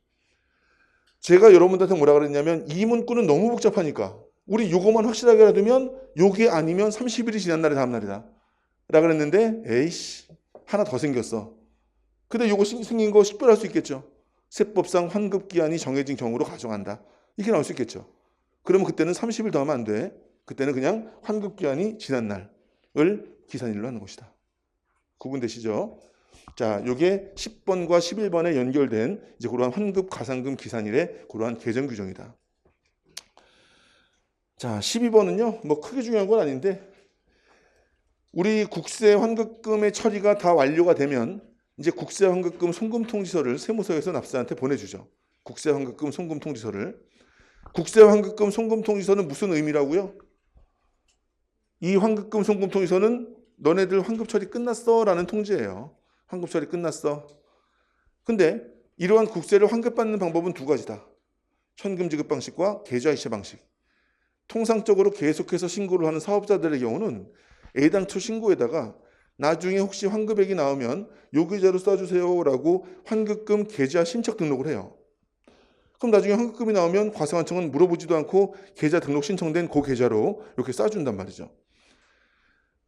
제가 여러분들한테 뭐라 그랬냐면 이 문구는 너무 복잡하니까 우리 요거만 확실하게 알아두면 요게 아니면 30일이 지난 날의 다음 날이다 라 그랬는데 에이씨 하나 더 생겼어. 근데 요거 생긴 거 식별할 수 있겠죠. 세법상 환급기한이 정해진 경우로 가정한다. 이게 나올 수 있겠죠. 그러면 그때는 30일 더하면 안 돼. 그때는 그냥 환급기한이 지난 날을 기산일로 하는 것이다. 구분되시죠? 자, 요게 10번과 11번에 연결된 이제 그러한 환급 가산금 기산일의 그러한 개정 규정이다. 자, 12번은요. 뭐 크게 중요한 건 아닌데 우리 국세 환급금의 처리가 다 완료가 되면 이제 국세 환급금 송금 통지서를 세무서에서 납세한테 보내주죠. 국세 환급금 송금 통지서를. 국세 환급금 송금 통지서는 무슨 의미라고요? 이 환급금 송금 통지서는 너네들 환급 처리 끝났어 라는 통지예요. 환급 처리 끝났어. 근데 이러한 국세를 환급받는 방법은 두 가지다. 현금 지급 방식과 계좌이체 방식. 통상적으로 계속해서 신고를 하는 사업자들의 경우는 애당초 신고에다가 나중에 혹시 환급액이 나오면 요 계좌로 써주세요 라고 환급금 계좌 신청 등록을 해요. 그럼 나중에 환급금이 나오면 과세관청은 물어보지도 않고 계좌 등록 신청된 그 계좌로 이렇게 쏴준단 말이죠.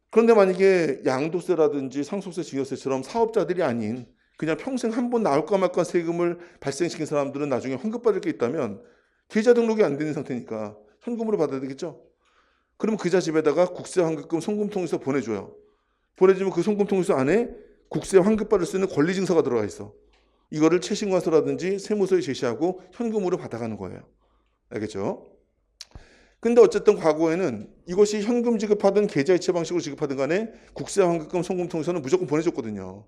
그런데 만약에 양도세라든지 상속세, 증여세처럼 사업자들이 아닌 그냥 평생 한 번 나올까 말까 세금을 발생시킨 사람들은 나중에 환급받을 게 있다면 계좌 등록이 안 되는 상태니까 현금으로 받아야 되겠죠. 그러면 그자 집에다가 국세 환급금 송금통지서 보내줘요. 보내주면 그 송금통지서 안에 국세 환급받을 수 있는 권리증서가 들어가 있어. 이거를 채신과서라든지 세무서에 제시하고 현금으로 받아가는 거예요. 알겠죠? 근데 어쨌든 과거에는 이것이 현금 지급하든 계좌이체 방식으로 지급하든 간에 국세 환급금 송금통지서는 무조건 보내줬거든요.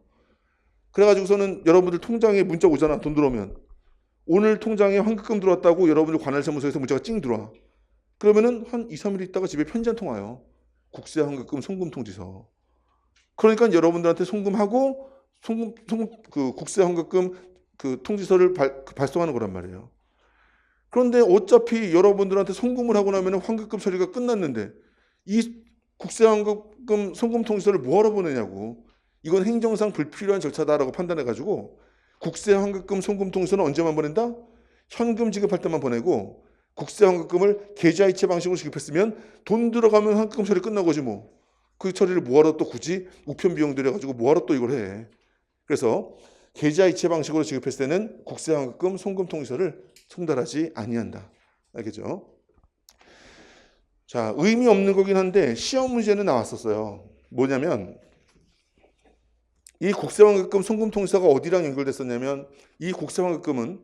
그래가지고서는 여러분들 통장에 문자 오잖아. 돈 들어오면. 오늘 통장에 환급금 들어왔다고 여러분들 관할세무서에서 문자가 찡 들어와. 그러면은 한 2, 3일 있다가 집에 편지 한 통 와요. 국세 환급금 송금 통지서. 그러니까 여러분들한테 송금하고 그 국세 환급금 그 통지서를 발송하는 거란 말이에요. 그런데 어차피 여러분들한테 송금을 하고 나면 환급금 처리가 끝났는데 이 국세환급금 송금통지서를 뭐하러 보내냐고. 이건 행정상 불필요한 절차다라고 판단해가지고 국세환급금 송금통지서는 언제만 보낸다? 현금 지급할 때만 보내고 국세환급금을 계좌이체 방식으로 지급했으면 돈 들어가면 환급금 처리 끝난 거지 뭐. 그 처리를 뭐하러 또 굳이 우편 비용 들여가지고 뭐하러 또 이걸 해. 그래서 계좌이체 방식으로 지급했을 때는 국세환급금 송금통지서를 송달하지 아니한다. 알겠죠? 자, 의미 없는 거긴 한데 시험 문제는 나왔었어요. 뭐냐면 이 국세환급금 송금통지서가 어디랑 연결됐었냐면 이 국세환급금은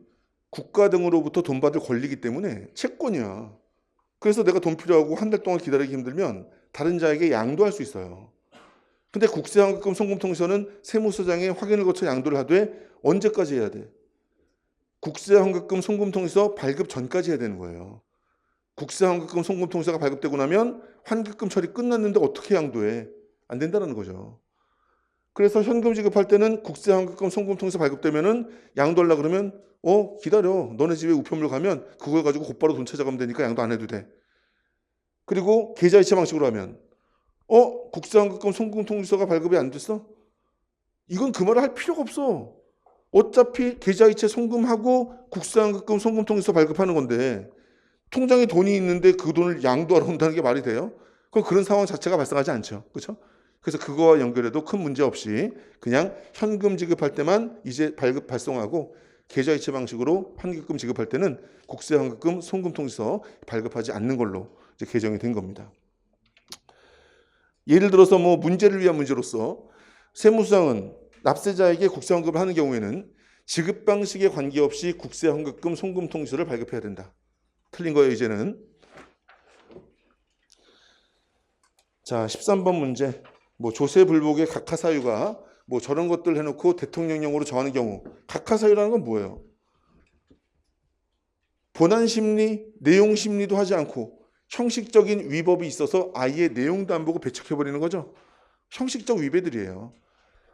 국가 등으로부터 돈 받을 권리이기 때문에 채권이야. 그래서 내가 돈 필요하고 한 달 동안 기다리기 힘들면 다른 자에게 양도할 수 있어요. 근데 국세환급금 송금통지서는 세무서장의 확인을 거쳐 양도를 하되 언제까지 해야 돼? 국세환급금 송금통지서 발급 전까지 해야 되는 거예요. 국세환급금 송금통지서가 발급되고 나면 환급금 처리 끝났는데 어떻게 양도해? 안 된다는 거죠. 그래서 현금 지급할 때는 국세환급금 송금통지서 발급되면은 양도하려고 그러면 기다려. 너네 집에 우편물 가면 그걸 가지고 곧바로 돈 찾아가면 되니까 양도 안 해도 돼. 그리고 계좌이체 방식으로 하면 국세환급금 송금통지서가 발급이 안 됐어? 이건 그 말을 할 필요가 없어. 어차피 계좌이체 송금하고 국세환급금 송금통지서 발급하는 건데 통장에 돈이 있는데 그 돈을 양도하러 온다는 게 말이 돼요? 그럼 그런 상황 자체가 발생하지 않죠. 그렇죠? 그래서 그거와 연결해도 큰 문제 없이 그냥 현금 지급할 때만 이제 발급 발송하고 계좌이체 방식으로 환급금 지급할 때는 국세환급금 송금통지서 발급하지 않는 걸로 이제 개정이 된 겁니다. 예를 들어서 뭐 문제를 위한 문제로서 세무서장은 납세자에게 국세환급을 하는 경우에는 지급 방식에 관계없이 국세환급금 송금통지서를 발급해야 된다. 틀린 거예요, 이제는. 자, 13번 문제. 뭐 조세불복의 각하사유가 뭐 저런 것들 해놓고 대통령령으로 정하는 경우 각하사유라는 건 뭐예요? 본안심리, 내용심리도 하지 않고 형식적인 위법이 있어서 아예 내용도 안 보고 배척해버리는 거죠. 형식적 위배들이에요.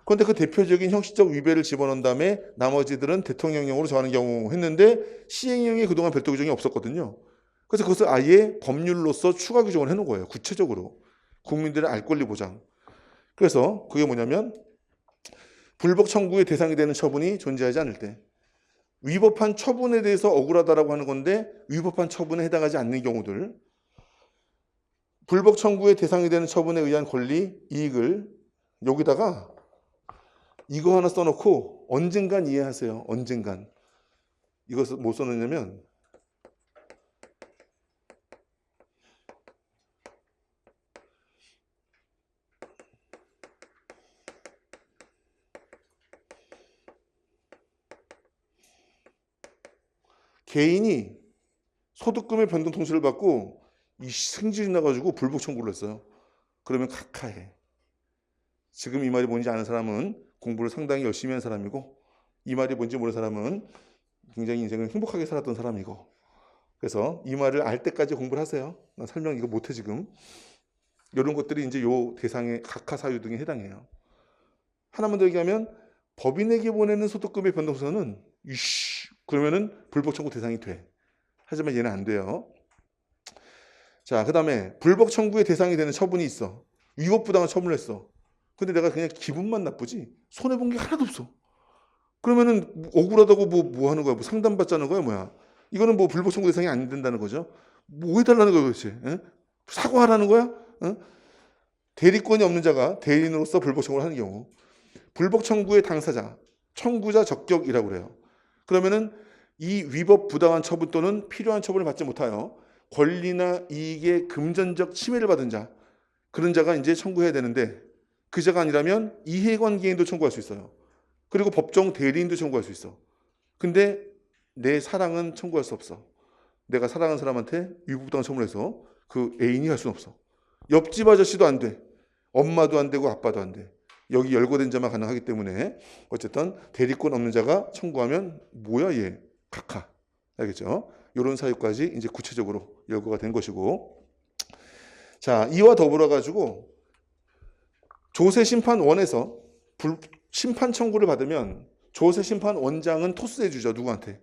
그런데 그 대표적인 형식적 위배를 집어넣은 다음에 나머지들은 대통령령으로 정하는 경우 했는데 시행령에 그동안 별도 규정이 없었거든요. 그래서 그것을 아예 법률로서 추가 규정을 해놓은 거예요. 구체적으로. 국민들의 알 권리 보장. 그래서 그게 뭐냐면 불복 청구의 대상이 되는 처분이 존재하지 않을 때 위법한 처분에 대해서 억울하다라고 하는 건데 위법한 처분에 해당하지 않는 경우들 불복 청구의 대상이 되는 처분에 의한 권리, 이익을 여기다가 이거 하나 써놓고 언젠간 이해하세요. 언젠간. 이것을 뭐 써놓냐면 개인이 소득금의 변동 통지를 받고 이 승질이 나가지고 불복 청구를 했어요. 그러면 각하해. 지금 이 말이 뭔지 아는 사람은 공부를 상당히 열심히 한 사람이고 이 말이 뭔지 모르는 사람은 굉장히 인생을 행복하게 살았던 사람이고 그래서 이 말을 알 때까지 공부를 하세요. 나 설명 이거 못해 지금. 이런 것들이 이제 요 대상의 각하사유 등에 해당해요. 하나만 더 얘기하면 법인에게 보내는 소득금의 변동서는 그러면은 불복 청구 대상이 돼. 하지만 얘는 안 돼요. 자, 그 다음에 불복 청구의 대상이 되는 처분이 있어. 위법부당한 처분을 했어. 근데 내가 그냥 기분만 나쁘지 손해본 게 하나도 없어. 그러면은 억울하다고 뭐 하는 거야? 뭐 상담받자는 거야? 뭐야? 이거는 뭐 불복 청구 대상이 안 된다는 거죠. 뭐 해달라는 거야 도대체? 에? 사과하라는 거야? 대리권이 없는 자가 대리인으로서 불복 청구를 하는 경우 불복 청구의 당사자, 청구자 적격이라고 그래요. 그러면은 이 위법 부당한 처분 또는 필요한 처분을 받지 못하여 권리나 이익의 금전적 침해를 받은 자 그런 자가 이제 청구해야 되는데 그 자가 아니라면 이해관계인도 청구할 수 있어요. 그리고 법정 대리인도 청구할 수 있어. 근데 내 사랑은 청구할 수 없어. 내가 사랑하는 사람한테 위법부당한 처분을 해서 그 애인이 할 수는 없어. 옆집 아저씨도 안 돼. 엄마도 안 되고 아빠도 안 돼. 여기 열거된 자만 가능하기 때문에 어쨌든 대리권 없는 자가 청구하면 뭐야 얘 각하. 알겠죠? 이런 사유까지 이제 구체적으로 열거가 된 것이고 자 이와 더불어 가지고 조세심판원에서 심판 청구를 받으면 조세심판원장은 토스해 주죠. 누구한테?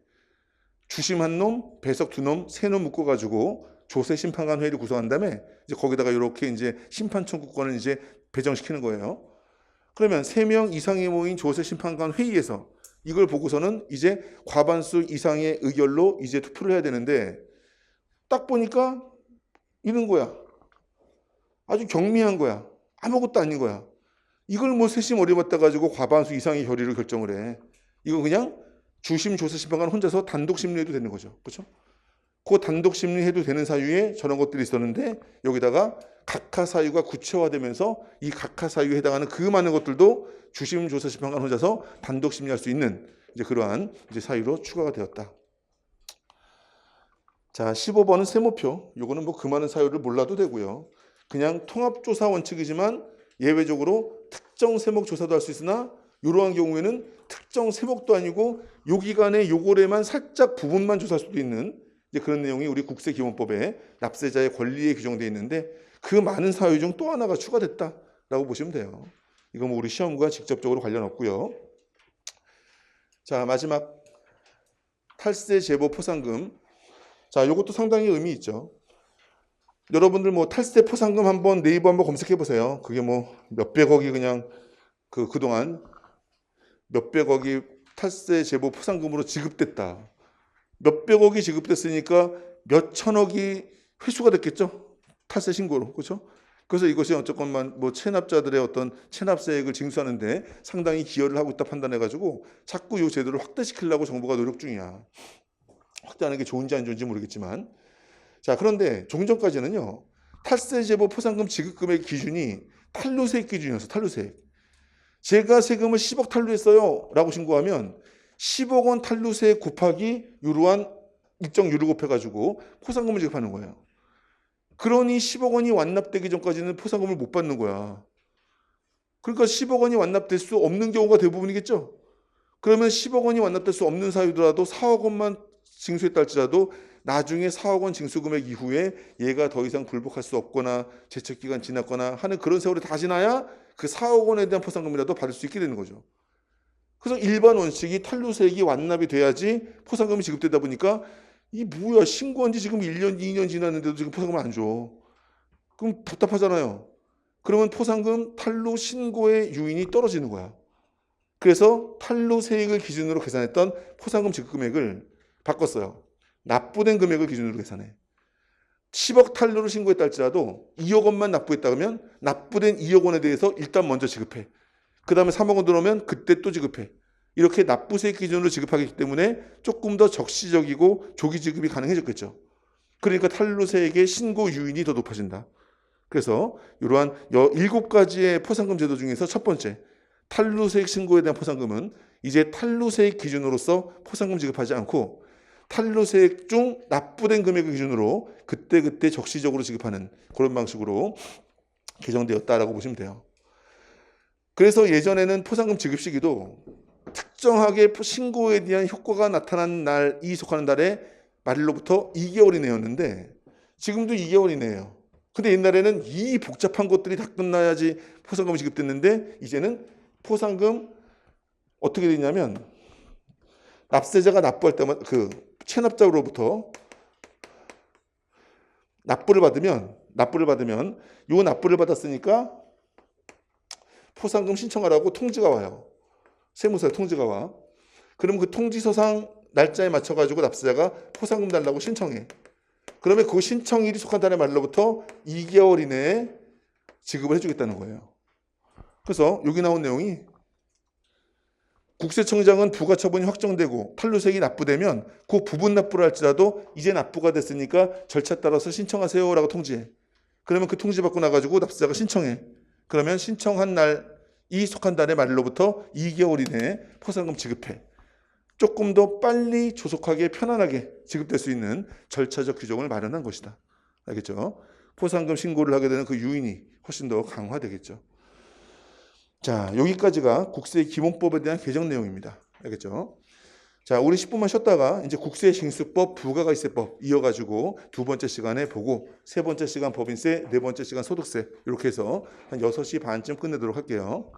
주심 한 놈, 배석 두 놈, 세 놈 묶어가지고 조세 심판관 회의를 구성한 다음에 이제 거기다가 이렇게 이제 심판 청구권을 이제 배정시키는 거예요. 그러면 3명 이상이 모인 조세 심판관 회의에서 이걸 보고서는 이제 과반수 이상의 의결로 이제 투표를 해야 되는데 딱 보니까 이런 거야. 아주 경미한 거야. 아무것도 아닌 거야. 이걸 뭐 세심 어림없다 가지고 과반수 이상의 결의를 결정을 해. 이거 그냥 주심 조세 심판관 혼자서 단독 심리해도 되는 거죠. 그렇죠? 그 단독 심리해도 되는 사유에 저런 것들이 있었는데 여기다가 각하 사유가 구체화되면서 이 각하 사유에 해당하는 그 많은 것들도 주심 조세 심판관 혼자서 단독 심리할 수 있는 이제 그러한 이제 사유로 추가가 되었다. 자, 15번은 세모표. 요거는 뭐 그 많은 사유를 몰라도 되고요. 그냥 통합조사 원칙이지만 예외적으로 특정 세목 조사도 할 수 있으나 이러한 경우에는 특정 세목도 아니고 요 기간에 요거래만 살짝 부분만 조사할 수도 있는 이제 그런 내용이 우리 국세기본법에 납세자의 권리에 규정되어 있는데 그 많은 사유 중 또 하나가 추가됐다라고 보시면 돼요. 이거 뭐 우리 시험과 직접적으로 관련 없고요. 자, 마지막 탈세 제보 포상금. 자, 요것도 상당히 의미 있죠. 여러분들 뭐 탈세 포상금 한번 네이버 한번 검색해 보세요. 그게 뭐 몇백억이 그냥 그동안 몇백억이 탈세 제보 포상금으로 지급됐다. 몇백억이 지급됐으니까 몇천억이 회수가 됐겠죠. 탈세 신고로. 그렇죠? 그래서 이것이 어쨌건만 뭐 체납자들의 어떤 체납세액을 징수하는데 상당히 기여를 하고 있다 판단해가지고 자꾸 이 제도를 확대시키려고 정부가 노력 중이야. 확대하는 게 좋은지 안 좋은지 모르겠지만. 자, 그런데 종전까지는요. 탈세 제보 포상금 지급금액 기준이 탈루세액 기준이었어. 탈루세액. 제가 세금을 10억 탈루했어요 라고 신고하면 10억 원 탈루세액 곱하기 이러한 일정 유를 곱해가지고 포상금을 지급하는 거예요. 그러니 10억 원이 완납되기 전까지는 포상금을 못 받는 거야. 그러니까 10억 원이 완납될 수 없는 경우가 대부분이겠죠. 그러면 10억 원이 완납될 수 없는 사유더라도 4억 원만 징수했다 할지라도 나중에 4억 원 징수금액 이후에 얘가 더 이상 굴복할 수 없거나 제척기간 지났거나 하는 그런 세월이 다 지나야 그 4억 원에 대한 포상금이라도 받을 수 있게 되는 거죠. 그래서 일반 원칙이 탈루세액이 완납이 돼야지 포상금이 지급되다 보니까 이 뭐야, 신고한 지 지금 1년, 2년 지났는데도 지금 포상금을 안 줘. 그럼 답답하잖아요. 그러면 포상금 탈루 신고의 유인이 떨어지는 거야. 그래서 탈루세액을 기준으로 계산했던 포상금 지급금액을 바꿨어요. 납부된 금액을 기준으로 계산해. 10억 탈루를 신고했다 할지라도 2억 원만 납부했다 그러면 납부된 2억 원에 대해서 일단 먼저 지급해. 그 다음에 3억 원 들어오면 그때 또 지급해. 이렇게 납부세액 기준으로 지급하기 때문에 조금 더 적시적이고 조기 지급이 가능해졌겠죠. 그러니까 탈루세액의 신고 유인이 더 높아진다. 그래서 이러한 7가지의 포상금 제도 중에서 첫 번째, 탈루세액 신고에 대한 포상금은 이제 탈루세액 기준으로서 포상금 지급하지 않고 탈루세액 중 납부된 금액을 기준으로 그때그때 적시적으로 지급하는 그런 방식으로 개정되었다라고 보시면 돼요. 그래서 예전에는 포상금 지급 시기도 특정하게 신고에 대한 효과가 나타난 날이 속하는 달에 말일로부터 2개월 이내였는데 지금도 2개월 이내예요. 근데 옛날에는 이 복잡한 것들이 다 끝나야지 포상금이 지급됐는데 이제는 포상금 어떻게 되냐면 납세자가 납부할 때마다 그 체납자로부터 납부를 받으면 요 납부를 받았으니까 포상금 신청하라고 통지가 와요. 세무서에 통지가 와. 그러면 그 통지서상 날짜에 맞춰가지고 납세자가 포상금 달라고 신청해. 그러면 그 신청일이 속한 달의 말로부터 2개월 이내에 지급을 해주겠다는 거예요. 그래서 여기 나온 내용이 국세청장은 부가처분이 확정되고 탈루세액이 납부되면 그 부분 납부를 할지라도 이제 납부가 됐으니까 절차 따라서 신청하세요 라고 통지해. 그러면 그 통지 받고 나가지고 납세자가 신청해. 그러면 신청한 날이 속한 달의 말로부터 2개월 이내에 포상금 지급해. 조금 더 빨리 조속하게 편안하게 지급될 수 있는 절차적 규정을 마련한 것이다. 알겠죠? 포상금 신고를 하게 되는 그 유인이 훨씬 더 강화되겠죠. 자, 여기까지가 국세기본법에 대한 개정 내용입니다. 알겠죠? 자, 우리 10분만 쉬었다가 이제 국세징수법, 부가가치세법 이어가지고 두 번째 시간에 보고 세 번째 시간 법인세, 네 번째 시간 소득세 이렇게 해서 한 6시 반쯤 끝내도록 할게요.